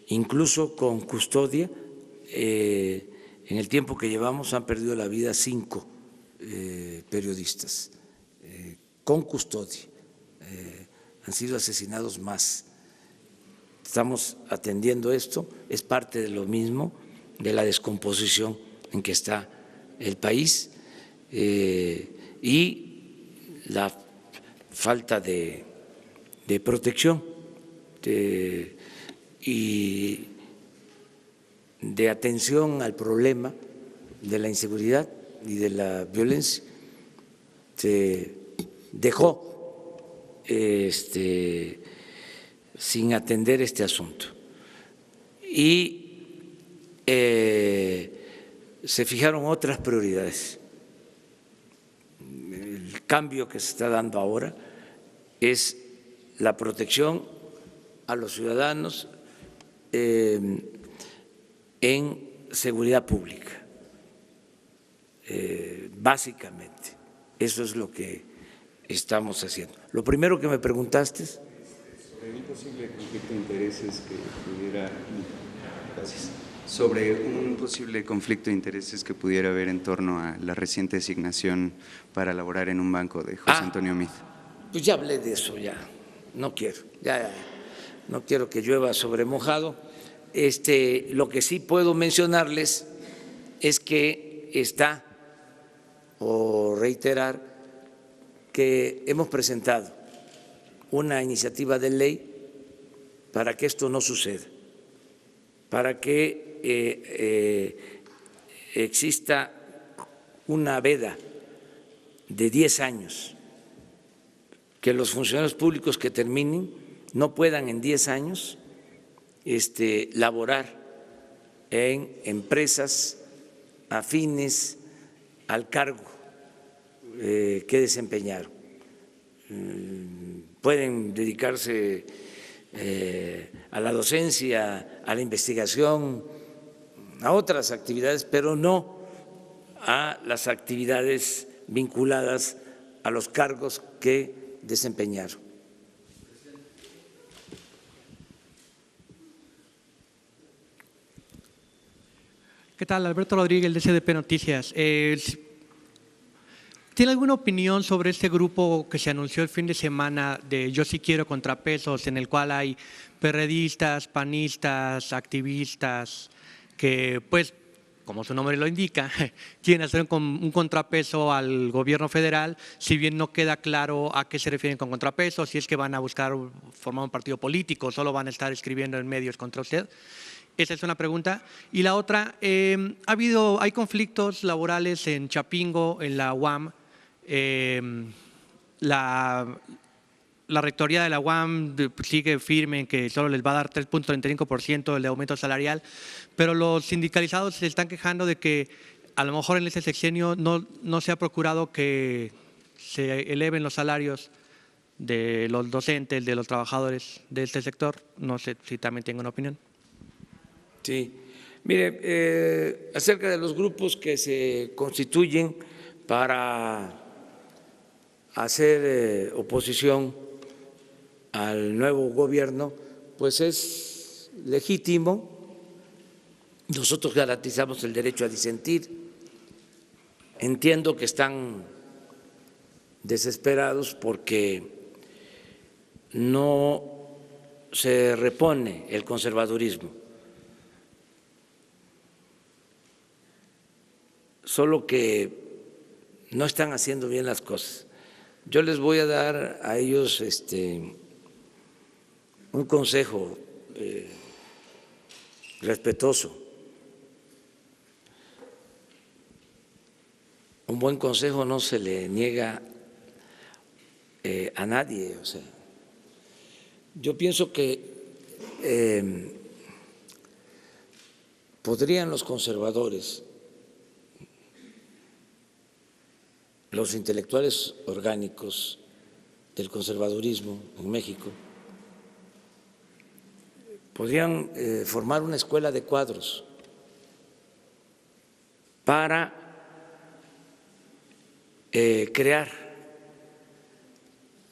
incluso con custodia, en el tiempo que llevamos han perdido la vida 5 periodistas, con custodia, han sido asesinados más. Estamos atendiendo esto, es parte de lo mismo, de la descomposición en que está el país y la falta de protección y de atención al problema de la inseguridad y de la violencia. Se dejó sin atender este asunto y se fijaron otras prioridades. El cambio que se está dando ahora es la protección a los ciudadanos en seguridad pública, básicamente. Eso es lo que estamos haciendo. Lo primero que me preguntaste es sobre un posible conflicto de intereses que pudiera… Gracias. Sobre un posible conflicto de intereses que pudiera haber en torno a la reciente designación para laborar en un banco de José Antonio Meade. Pues ya hablé de eso, ya no quiero, no quiero que llueva sobre mojado. Lo que sí puedo mencionarles es que está, o reiterar, que hemos presentado una iniciativa de ley para que esto no suceda, para que exista una veda de 10 años, que los funcionarios públicos que terminen no puedan en 10 años laborar en empresas afines al cargo que desempeñaron. Pueden dedicarse a la docencia, a la investigación, a otras actividades, pero no a las actividades vinculadas a los cargos que desempeñaron. ¿Qué tal? Alberto Rodríguez, de SDP Noticias. ¿Tiene alguna opinión sobre este grupo que se anunció el fin de semana de Yo Sí Quiero Contrapesos, en el cual hay perredistas, panistas, activistas, que pues, como su nombre lo indica, quieren hacer un contrapeso al gobierno federal, si bien no queda claro a qué se refieren con contrapeso, si es que van a buscar formar un partido político, solo van a estar escribiendo en medios contra usted? Esa es una pregunta. Y la otra, hay conflictos laborales en Chapingo, en la UAM. La rectoría de la UAM sigue firme en que solo les va a dar 3.35% de aumento salarial, pero los sindicalizados se están quejando de que a lo mejor en este sexenio no se ha procurado que se eleven los salarios de los docentes, de los trabajadores de este sector. No sé si también tengo una opinión. Sí, mire, acerca de los grupos que se constituyen para hacer oposición al nuevo gobierno, pues es legítimo. Nosotros garantizamos el derecho a disentir. Entiendo que están desesperados porque no se repone el conservadurismo. Solo que no están haciendo bien las cosas. Yo les voy a dar a ellos un consejo respetuoso. Un buen consejo no se le niega a nadie. O sea, yo pienso que podrían los conservadores, los intelectuales orgánicos del conservadurismo en México, podrían formar una escuela de cuadros para crear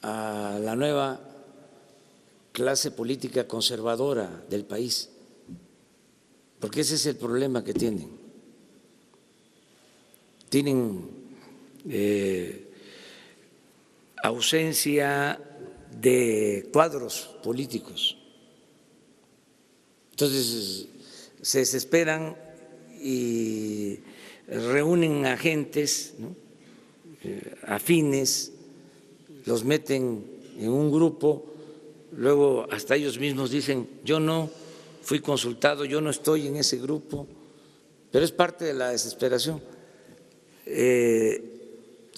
a la nueva clase política conservadora del país, porque ese es el problema que tienen. Tienen ausencia de cuadros políticos. Entonces se desesperan y reúnen agentes, ¿no?, afines, los meten en un grupo, luego hasta ellos mismos dicen: yo no fui consultado, yo no estoy en ese grupo, pero es parte de la desesperación.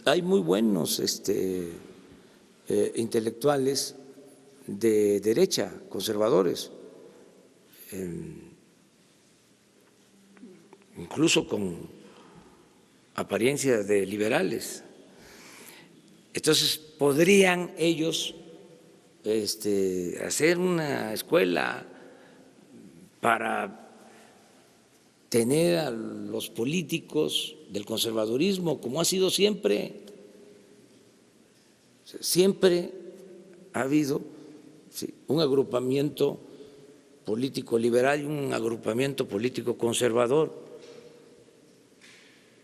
Hay muy buenos intelectuales de derecha, conservadores, incluso con apariencia de liberales. Entonces, podrían ellos hacer una escuela para tener a los políticos del conservadurismo, como ha sido siempre. Siempre ha habido un agrupamiento político liberal y un agrupamiento político conservador.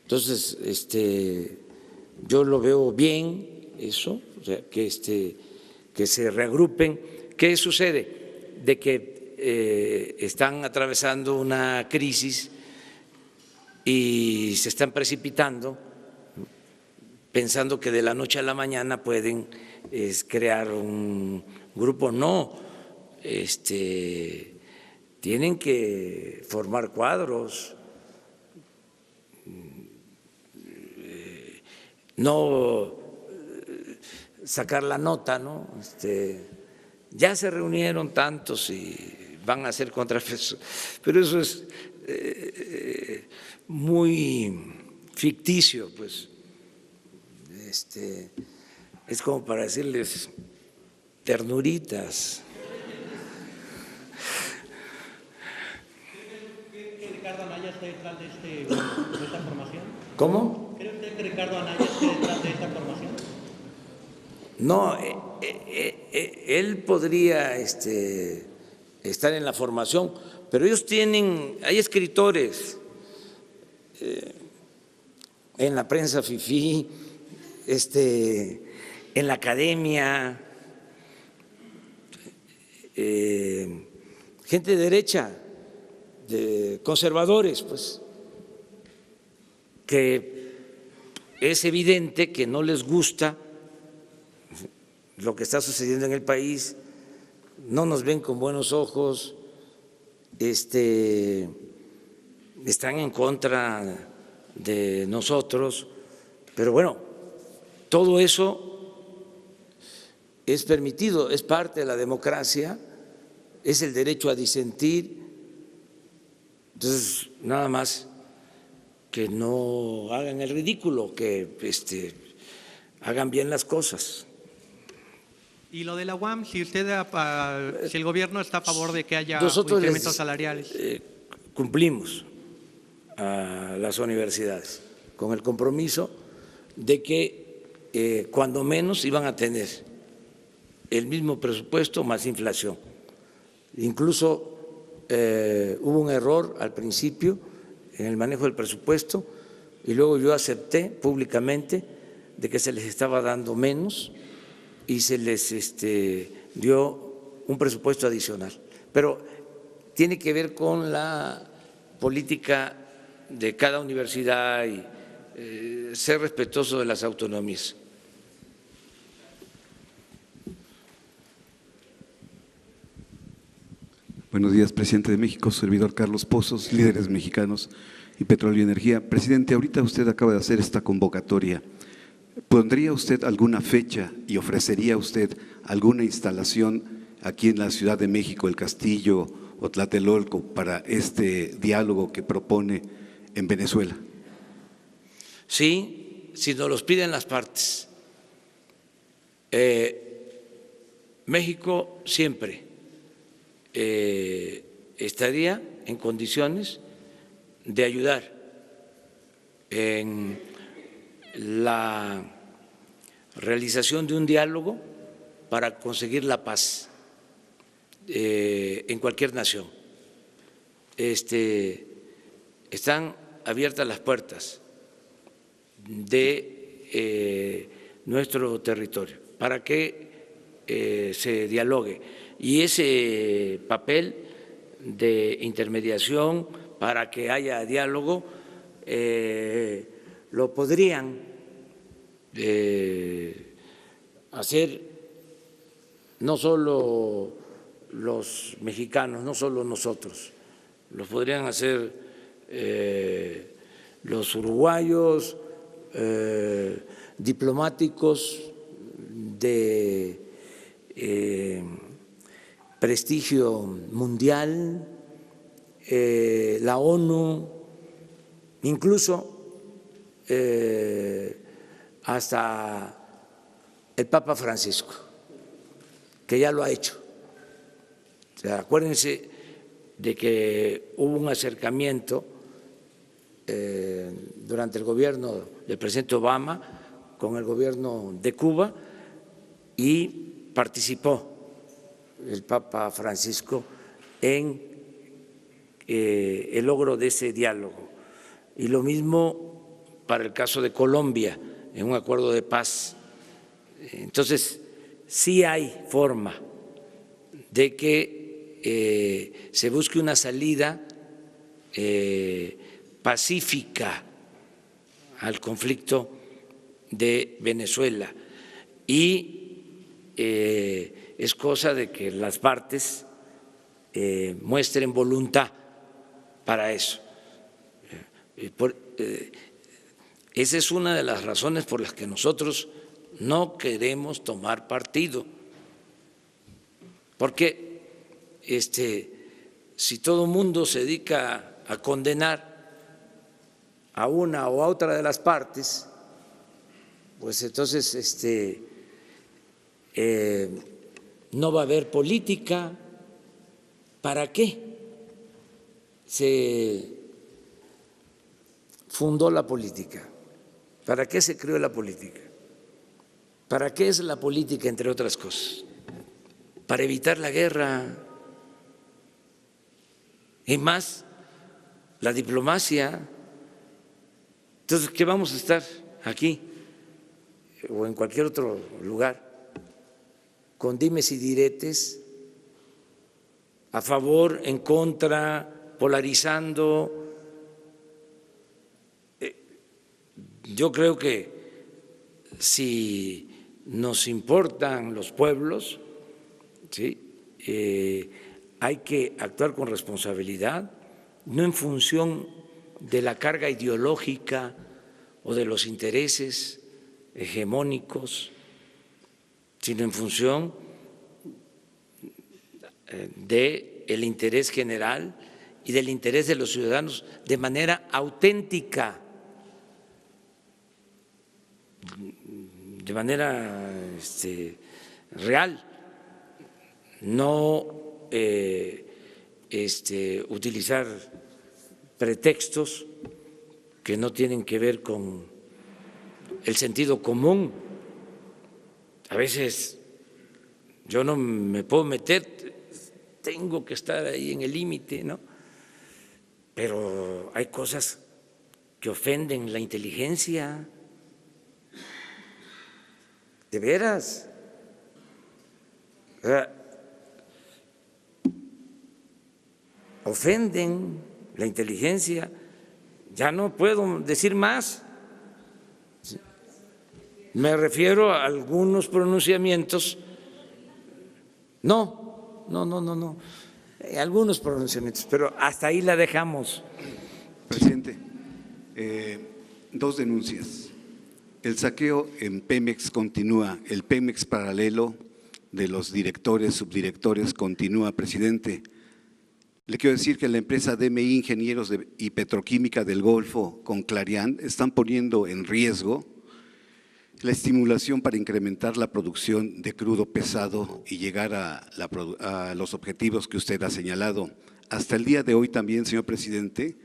Entonces, yo lo veo bien eso, o sea, que se reagrupen. ¿Qué sucede? De que están atravesando una crisis y y se están precipitando pensando que de la noche a la mañana pueden crear un grupo. No, tienen que formar cuadros, no sacar la nota, ¿no? Ya se reunieron tantos y van a hacer contrapeso, pero eso es muy ficticio, pues. Es como para decirles ternuritas. ¿Cree que Ricardo Anaya está detrás de esta formación? ¿Cómo? ¿Cree usted que Ricardo Anaya está detrás de esta formación? No, él podría estar en la formación, pero ellos hay escritores en la prensa fifí, en la academia, gente de derecha, de conservadores, pues, que es evidente que no les gusta lo que está sucediendo en el país, no nos ven con buenos ojos, están en contra de nosotros, pero bueno, todo eso es permitido, es parte de la democracia, es el derecho a disentir. Entonces, nada más que no hagan el ridículo, que hagan bien las cosas. Y lo de la UAM, si el gobierno está a favor de que haya Nosotros incrementos salariales. Cumplimos a las universidades con el compromiso de que cuando menos iban a tener el mismo presupuesto más inflación. Incluso hubo un error al principio en el manejo del presupuesto y luego yo acepté públicamente de que se les estaba dando menos y se les dio un presupuesto adicional. Pero tiene que ver con la política de cada universidad y ser respetuoso de las autonomías. Buenos días, presidente de México, servidor Carlos Pozos, líderes mexicanos y Petróleo y Energía. Presidente, ahorita usted acaba de hacer esta convocatoria. ¿Pondría usted alguna fecha y ofrecería usted alguna instalación aquí en la Ciudad de México, el Castillo o Tlatelolco, para este diálogo que propone en Venezuela? Sí, si nos los piden las partes. México siempre estaría en condiciones de ayudar en la realización de un diálogo para conseguir la paz en cualquier nación. Están abiertas las puertas de nuestro territorio para que se dialogue. Y ese papel de intermediación para que haya diálogo lo podrían hacer no solo los mexicanos, no solo nosotros, lo podrían hacer los uruguayos, diplomáticos de prestigio mundial, la ONU, incluso hasta el Papa Francisco, que ya lo ha hecho. O sea, acuérdense de que hubo un acercamiento durante el gobierno del presidente Obama con el gobierno de Cuba y participó el Papa Francisco en el logro de ese diálogo. Y lo mismo para el caso de Colombia, en un acuerdo de paz. Entonces, sí hay forma de que se busque una salida pacífica al conflicto de Venezuela. Y es cosa de que las partes muestren voluntad para eso. Esa es una de las razones por las que nosotros no queremos tomar partido, porque si todo el mundo se dedica a condenar a una o a otra de las partes, pues entonces no va a haber política. ¿Para qué se fundó la política? ¿Para qué se creó la política? ¿Para qué es la política, entre otras cosas? Para evitar la guerra. Y más la diplomacia. Entonces, ¿qué vamos a estar aquí o en cualquier otro lugar con dimes y diretes, a favor, en contra, polarizando? Yo creo que si nos importan los pueblos, ¿sí?, hay que actuar con responsabilidad, no en función de la carga ideológica o de los intereses hegemónicos, sino en función del interés general y del interés de los ciudadanos de manera auténtica, de manera real, no utilizar pretextos que no tienen que ver con el sentido común. A veces yo no me puedo meter, tengo que estar ahí en el límite, ¿no? Pero hay cosas que ofenden la inteligencia, de veras. Ofenden la inteligencia, ya no puedo decir más. Me refiero a algunos pronunciamientos, algunos pronunciamientos, pero hasta ahí la dejamos. Presidente, dos denuncias. El saqueo en Pemex continúa, el Pemex paralelo de los directores, subdirectores continúa, presidente. Le quiero decir que la empresa DMI Ingenieros y Petroquímica del Golfo con Clariant están poniendo en riesgo la estimulación para incrementar la producción de crudo pesado y llegar a los objetivos que usted ha señalado. Hasta el día de hoy también, señor presidente,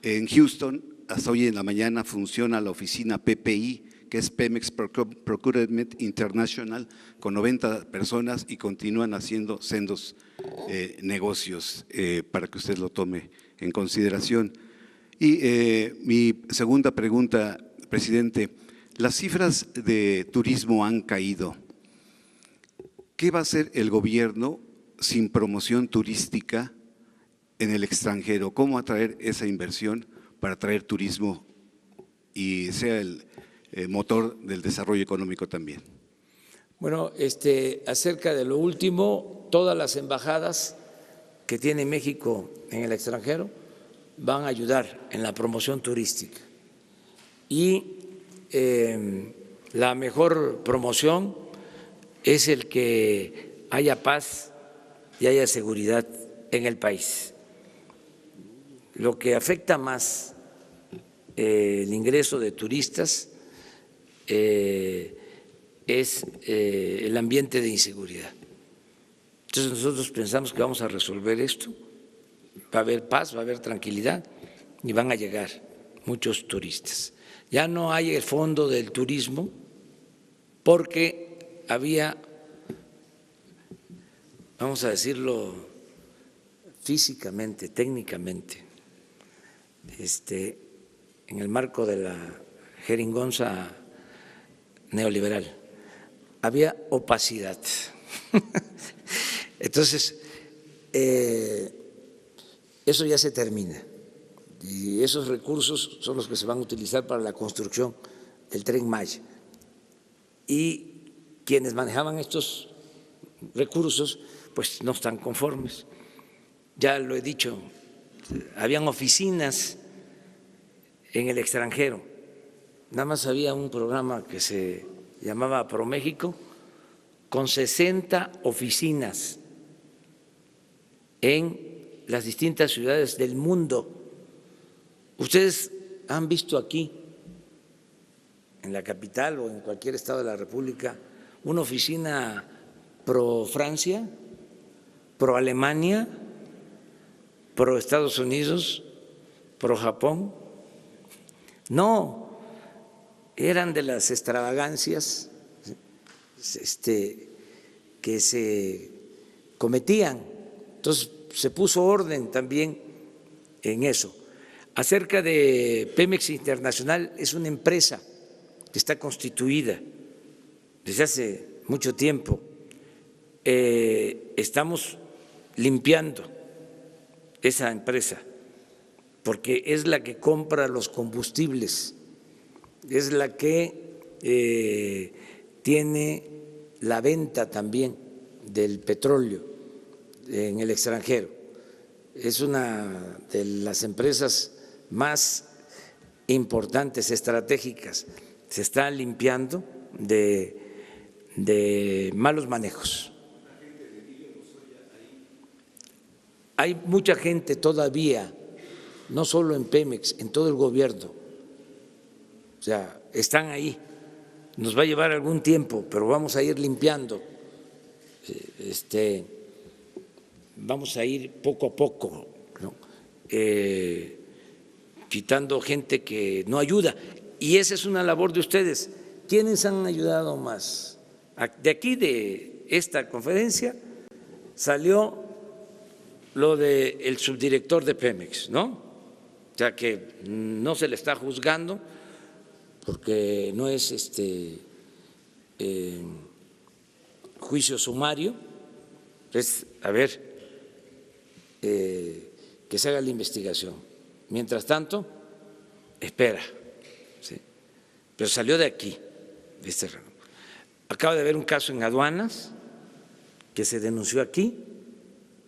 en Houston, hasta hoy en la mañana funciona la oficina PPI, que es Pemex Procurement International, con 90 personas y continúan haciendo sendos negocios para que usted lo tome en consideración. Y mi segunda pregunta, presidente, las cifras de turismo han caído. ¿Qué va a hacer el gobierno sin promoción turística en el extranjero? ¿Cómo atraer esa inversión para atraer turismo y sea el motor del desarrollo económico también? Bueno, acerca de lo último, todas las embajadas que tiene México en el extranjero van a ayudar en la promoción turística. Y la mejor promoción es el que haya paz y haya seguridad en el país. Lo que afecta más el ingreso de turistas es el ambiente de inseguridad. Entonces nosotros pensamos que vamos a resolver esto, va a haber paz, va a haber tranquilidad y van a llegar muchos turistas. Ya no hay el fondo del turismo porque había, vamos a decirlo físicamente, técnicamente, en el marco de la jeringonza neoliberal, había opacidad. Entonces, eso ya se termina. y esos recursos son los que se van a utilizar para la construcción del Tren Maya. Y quienes manejaban estos recursos pues no están conformes. Ya lo he dicho, habían oficinas en el extranjero, nada más había un programa que se llamaba ProMéxico con 60 oficinas en las distintas ciudades del mundo. Ustedes han visto aquí, en la capital o en cualquier estado de la República, una oficina pro Francia, pro Alemania, pro Estados Unidos, pro Japón. No, eran de las extravagancias que se cometían. Entonces se puso orden también en eso. Acerca de Pemex Internacional, es una empresa que está constituida desde hace mucho tiempo. Estamos limpiando esa empresa porque es la que compra los combustibles, es la que tiene la venta también del petróleo en el extranjero. Es una de las empresas más importantes, estratégicas. Se está limpiando de malos manejos. Hay mucha gente todavía, no solo en Pemex, en todo el gobierno. O sea, están ahí. Nos va a llevar algún tiempo, pero vamos a ir limpiando. Vamos a ir poco a poco, ¿no? Quitando gente que no ayuda. Y esa es una labor de ustedes. ¿Quiénes han ayudado más? De aquí, de esta conferencia, salió lo del subdirector de Pemex, ¿no? O sea, que no se le está juzgando porque no es juicio sumario, es a ver que se haga la investigación. Mientras tanto, espera, ¿sí? Pero salió de aquí, de este rango. Acaba de haber un caso en aduanas que se denunció aquí,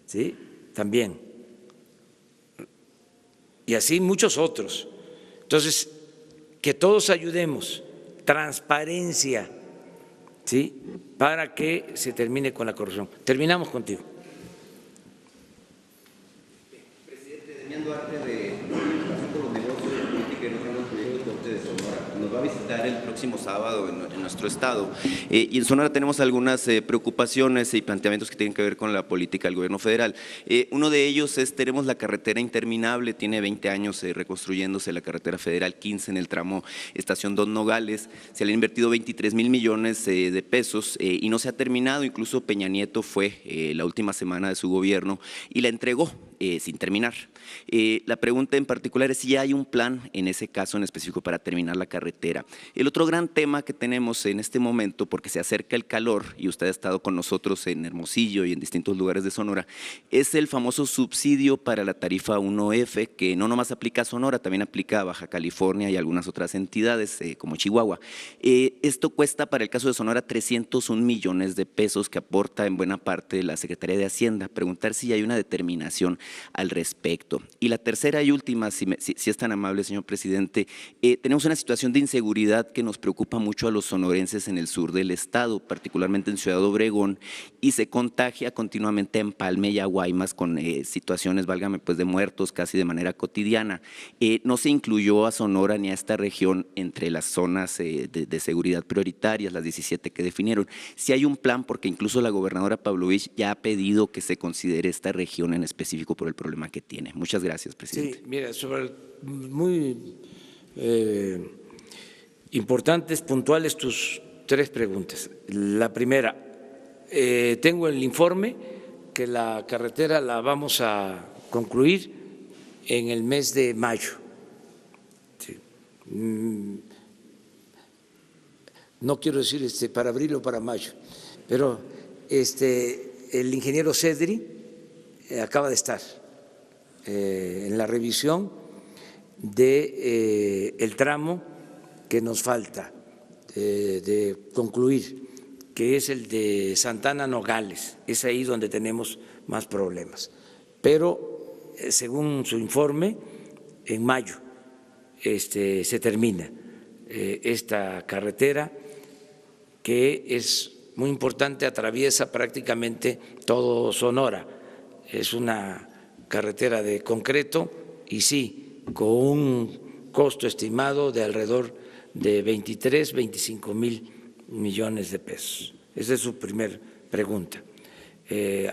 ¿sí? También. Y así muchos otros. Entonces, que todos ayudemos, transparencia, ¿sí? Para que se termine con la corrupción. Terminamos contigo. Presidente, Demián Duarte, de Pasión por los Negocios de Política y Nacional Proyecto Corte de Sonora, nos va a visitar el próximo sábado en nuestro estado. Y en Sonora tenemos algunas preocupaciones y planteamientos que tienen que ver con la política del gobierno federal. Uno de ellos es, tenemos la carretera interminable, tiene 20 años reconstruyéndose la carretera federal 15 en el tramo Estación Don Nogales, se le han invertido 23,000 millones de pesos y no se ha terminado, incluso Peña Nieto fue la última semana de su gobierno y la entregó sin terminar. La pregunta en particular es si hay un plan en ese caso en específico para terminar la carretera. El otro gran tema que tenemos en este momento, porque se acerca el calor y usted ha estado con nosotros en Hermosillo y en distintos lugares de Sonora, es el famoso subsidio para la tarifa 1F, que no nomás aplica a Sonora, también aplica a Baja California y algunas otras entidades como Chihuahua. Esto cuesta para el caso de Sonora 301 millones de pesos que aporta en buena parte la Secretaría de Hacienda. Preguntar si hay una determinación al respecto. Y la tercera y última, si es tan amable, señor presidente, tenemos una situación de inseguridad que nos preocupa mucho a los sonorenses en el sur del estado, particularmente en Ciudad Obregón, y se contagia continuamente en Empalme y a Guaymas con situaciones, válgame, pues de muertos casi de manera cotidiana. No se incluyó a Sonora ni a esta región entre las zonas de seguridad prioritarias, las 17 que definieron. Si hay un plan, porque incluso la gobernadora Pavlovich ya ha pedido que se considere esta región en específico por el problema que tiene. Muchas gracias, presidente. Sí, mira, muy importantes, puntuales tus tres preguntas. La primera, tengo el informe que la carretera la vamos a concluir en el mes de mayo. Sí. No quiero decir para abril o para mayo, pero el ingeniero Cedri acaba de estar en la revisión de el tramo que nos falta de concluir, que es el de Santana Nogales. Es ahí donde tenemos más problemas. Pero según su informe, en mayo se termina esta carretera, que es muy importante, atraviesa prácticamente todo Sonora. Es una carretera de concreto y sí, con un costo estimado de alrededor de 23, 25 mil millones de pesos. Esa es su primer pregunta.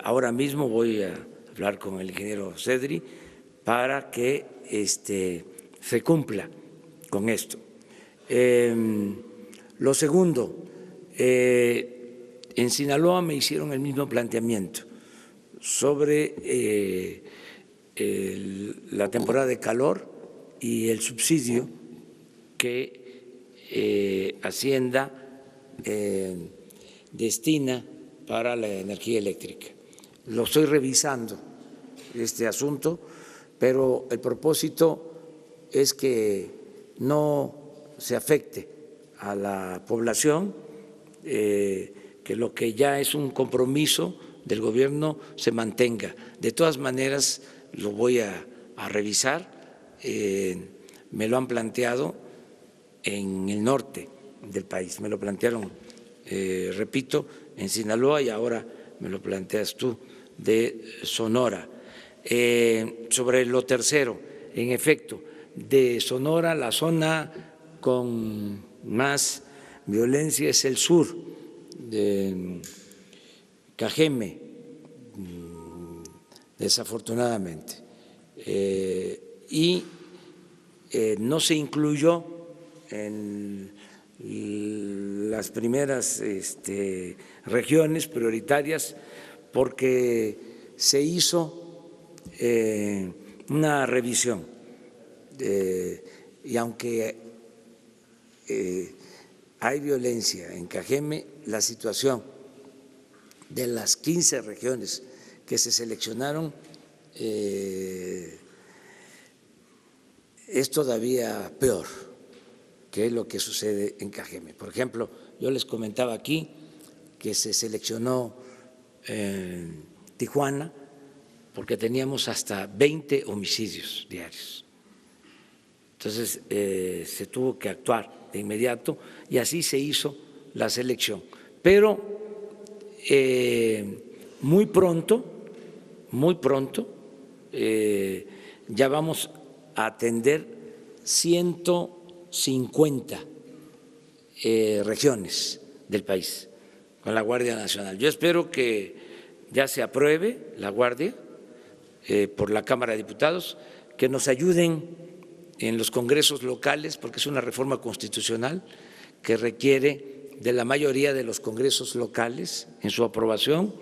Ahora mismo voy a hablar con el ingeniero Cedri para que se cumpla con esto. Lo segundo, en Sinaloa me hicieron el mismo planteamiento sobre la temporada de calor y el subsidio que Hacienda destina para la energía eléctrica. Lo estoy revisando este asunto, pero el propósito es que no se afecte a la población, que lo que ya es un compromiso del gobierno se mantenga. De todas maneras, lo voy a revisar, me lo han planteado en el norte del país, me lo plantearon, repito, en Sinaloa y ahora me lo planteas tú de Sonora. Sobre lo tercero, en efecto, de Sonora la zona con más violencia es el sur, de Cajeme, desafortunadamente, y no se incluyó en las primeras regiones prioritarias porque se hizo una revisión y aunque hay violencia en Cajeme, la situación de las 15 regiones que se seleccionaron es todavía peor que lo que sucede en Cajeme. Por ejemplo, yo les comentaba aquí que se seleccionó Tijuana porque teníamos hasta 20 homicidios diarios. Entonces se tuvo que actuar de inmediato y así se hizo la selección. Pero muy pronto ya vamos a atender 150 regiones del país con la Guardia Nacional. Yo espero que ya se apruebe la Guardia por la Cámara de Diputados, que nos ayuden en los congresos locales, porque es una reforma constitucional que requiere de la mayoría de los congresos locales en su aprobación,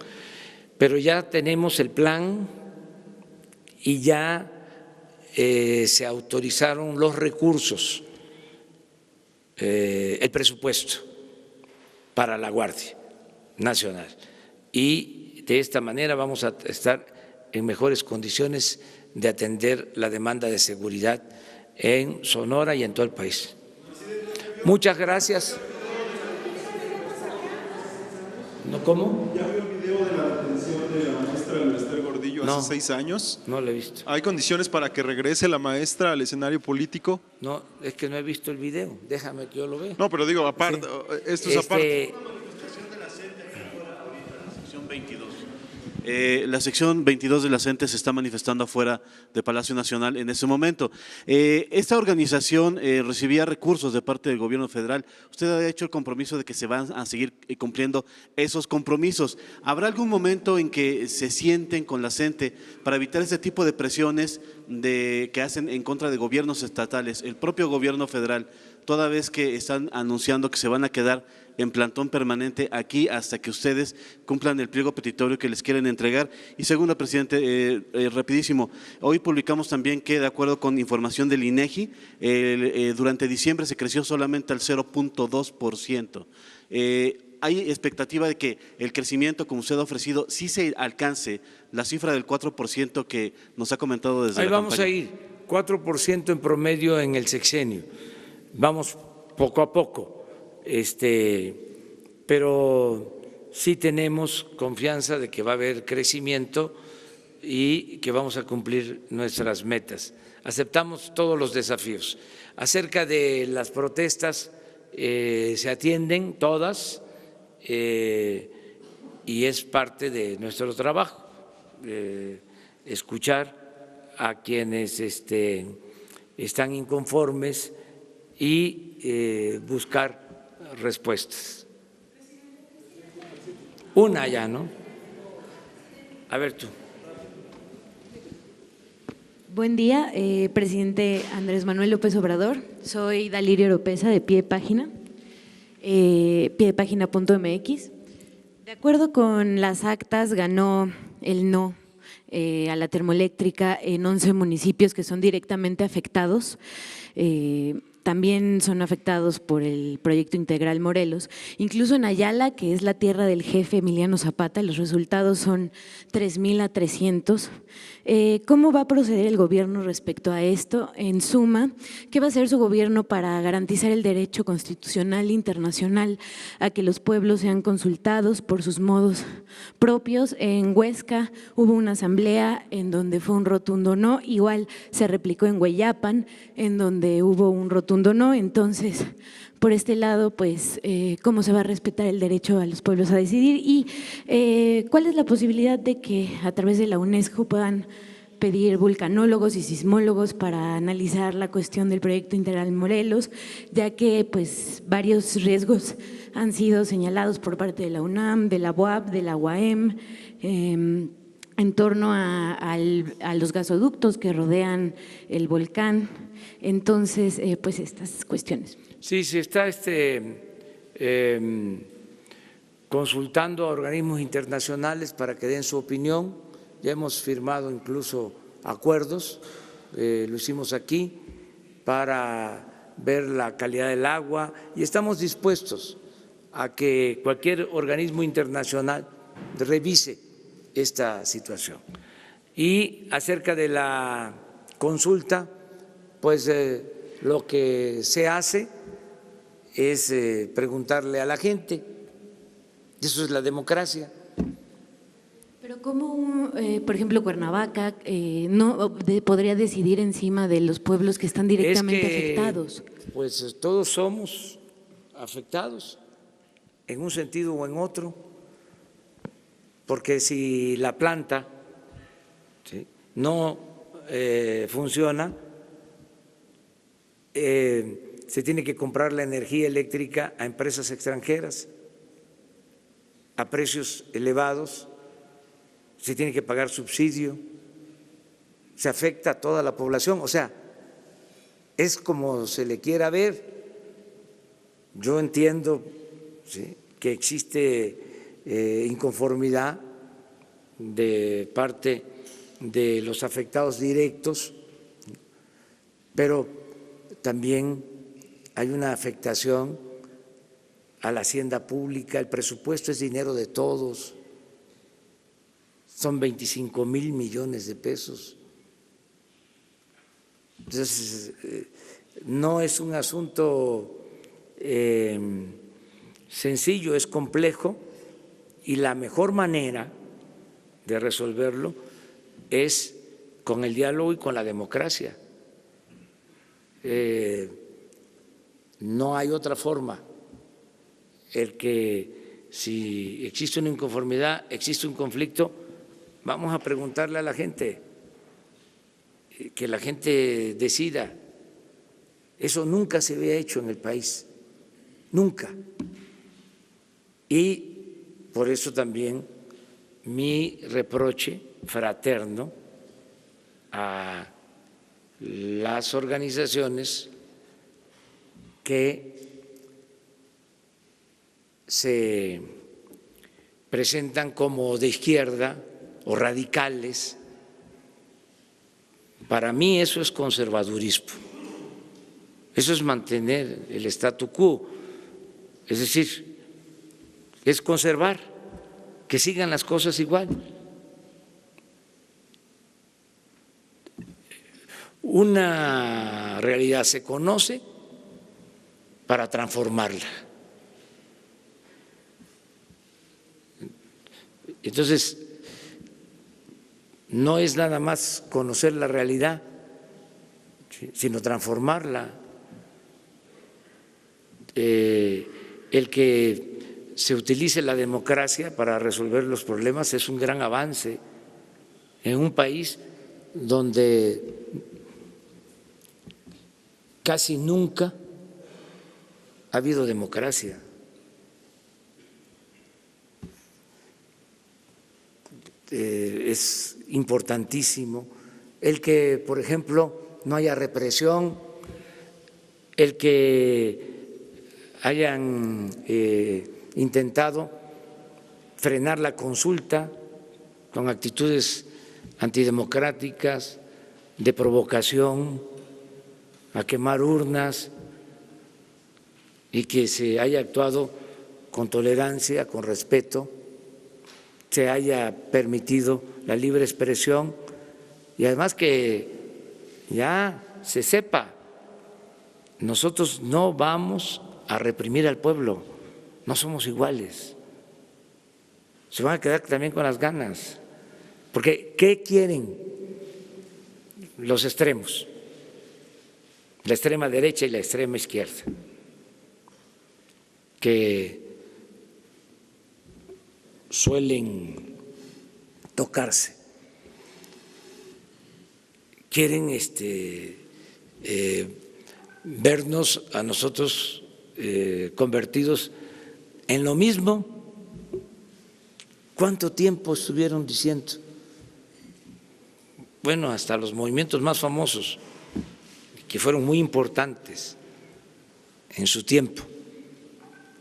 pero ya tenemos el plan y ya se autorizaron los recursos, el presupuesto para la Guardia Nacional y de esta manera vamos a estar en mejores condiciones de atender la demanda de seguridad en Sonora y en todo el país. Muchas gracias. ¿No, cómo? ¿Ya vio el video de la detención de la maestra Esther Gordillo hace 6 años? No lo he visto. ¿Hay condiciones para que regrese la maestra al escenario político? No, es que no he visto el video. Déjame que yo lo vea. No, pero digo, aparte, sí. Esto es aparte. La sección 22 de la CENTE se está manifestando afuera de Palacio Nacional en ese momento. Esta organización recibía recursos de parte del gobierno federal. Usted ha hecho el compromiso de que se van a seguir cumpliendo esos compromisos. ¿Habrá algún momento en que se sienten con la CENTE para evitar ese tipo de presiones que hacen en contra de gobiernos estatales, el propio gobierno federal, toda vez que están anunciando que se van a quedar en plantón permanente aquí hasta que ustedes cumplan el pliego petitorio que les quieren entregar? Y segundo, presidente, rapidísimo, hoy publicamos también que de acuerdo con información del INEGI, durante diciembre se creció solamente al 0.2%. ¿Hay expectativa de que el crecimiento, como usted ha ofrecido, sí se alcance la cifra del 4% que nos ha comentado desde la campaña? Ahí vamos a ir 4% en promedio en el sexenio. Vamos poco a poco, pero sí tenemos confianza de que va a haber crecimiento y que vamos a cumplir nuestras metas. Aceptamos todos los desafíos. Acerca de las protestas, se atienden todas y es parte de nuestro trabajo escuchar a quienes están inconformes y buscar respuestas. Una ya, ¿no? A ver tú. Buen día, presidente Andrés Manuel López Obrador. Soy Dalirio Oropesa de Pie de Página, piedepagina.mx. De acuerdo con las actas, ganó el no a la termoeléctrica en 11 municipios que son directamente afectados. También son afectados por el proyecto integral Morelos. Incluso en Ayala, que es la tierra del jefe Emiliano Zapata, los resultados son 3,000 a 300. ¿Cómo va a proceder el gobierno respecto a esto? En suma, ¿qué va a hacer su gobierno para garantizar el derecho constitucional internacional a que los pueblos sean consultados por sus modos propios? En Huesca hubo una asamblea en donde fue un rotundo no, igual se replicó en Hueyapan, en donde hubo un rotundo no. Entonces, por este lado, pues, ¿cómo se va a respetar el derecho a los pueblos a decidir? Y ¿cuál es la posibilidad de que a través de la UNESCO puedan pedir vulcanólogos y sismólogos para analizar la cuestión del proyecto integral Morelos, ya que pues varios riesgos han sido señalados por parte de la UNAM, de la UAP, de la UAM, en torno a los gasoductos que rodean el volcán? Entonces, pues estas cuestiones. Sí, se está consultando a organismos internacionales para que den su opinión. Ya hemos firmado incluso acuerdos, lo hicimos aquí, para ver la calidad del agua y estamos dispuestos a que cualquier organismo internacional revise esta situación. Y acerca de la consulta, pues lo que se hace es preguntarle a la gente, eso es la democracia. Pero ¿cómo, por ejemplo, Cuernavaca no podría decidir encima de los pueblos que están directamente afectados? Pues todos somos afectados en un sentido o en otro, porque si la planta no funciona, se tiene que comprar la energía eléctrica a empresas extranjeras a precios elevados, se tiene que pagar subsidio, se afecta a toda la población, o sea, es como se le quiera ver. Yo entiendo que existe inconformidad de parte de los afectados directos, pero también hay una afectación a la hacienda pública, el presupuesto es dinero de todos, son 25,000 millones de pesos. Entonces, no es un asunto sencillo, es complejo y la mejor manera de resolverlo es con el diálogo y con la democracia. No hay otra forma. El que si existe una inconformidad, existe un conflicto, vamos a preguntarle a la gente, que la gente decida. Eso nunca se había hecho en el país, nunca. Y por eso también mi reproche fraterno a las organizaciones que se presentan como de izquierda o radicales. Para mí eso es conservadurismo, eso es mantener el statu quo, es decir, es conservar, que sigan las cosas igual. Una realidad se conoce para transformarla. Entonces, no es nada más conocer la realidad, sino transformarla. El que se utilice la democracia para resolver los problemas es un gran avance en un país donde casi nunca ha habido democracia. Es importantísimo el que, por ejemplo, no haya represión, el que hayan intentado frenar la consulta con actitudes antidemocráticas, de provocación, a quemar urnas, y que se haya actuado con tolerancia, con respeto, se haya permitido la libre expresión y además que ya se sepa, nosotros no vamos a reprimir al pueblo, no somos iguales, se van a quedar también con las ganas, porque ¿qué quieren los extremos? La extrema derecha y la extrema izquierda, que suelen tocarse, quieren vernos a nosotros convertidos en lo mismo. ¿Cuánto tiempo estuvieron diciendo? Bueno, hasta los movimientos más famosos, que fueron muy importantes en su tiempo,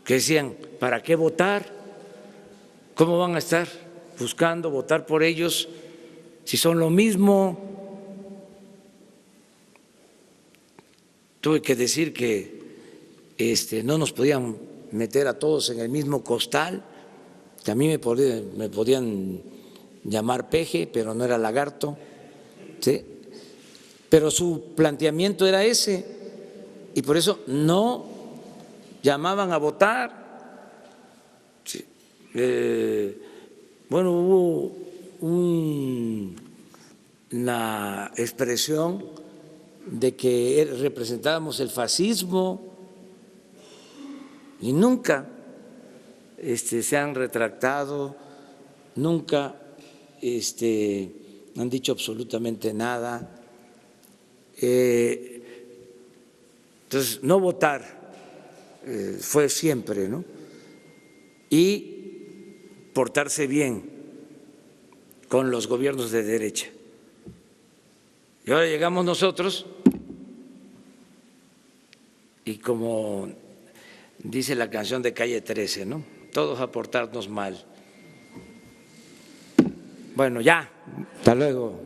que decían, ¿para qué votar? ¿Cómo van a estar buscando votar por ellos si son lo mismo? Tuve que decir que no nos podían meter a todos en el mismo costal, que a mí me podían llamar peje, pero no era lagarto, ¿sí? Pero su planteamiento era ese, y por eso no llamaban a votar. Sí. Bueno, hubo una expresión de que representábamos el fascismo y nunca se han retractado, nunca han dicho absolutamente nada. Entonces, no votar fue siempre, ¿no? Y portarse bien con los gobiernos de derecha. Y ahora llegamos nosotros y como dice la canción de Calle 13, ¿no? Todos a portarnos mal. Bueno, ya, hasta luego.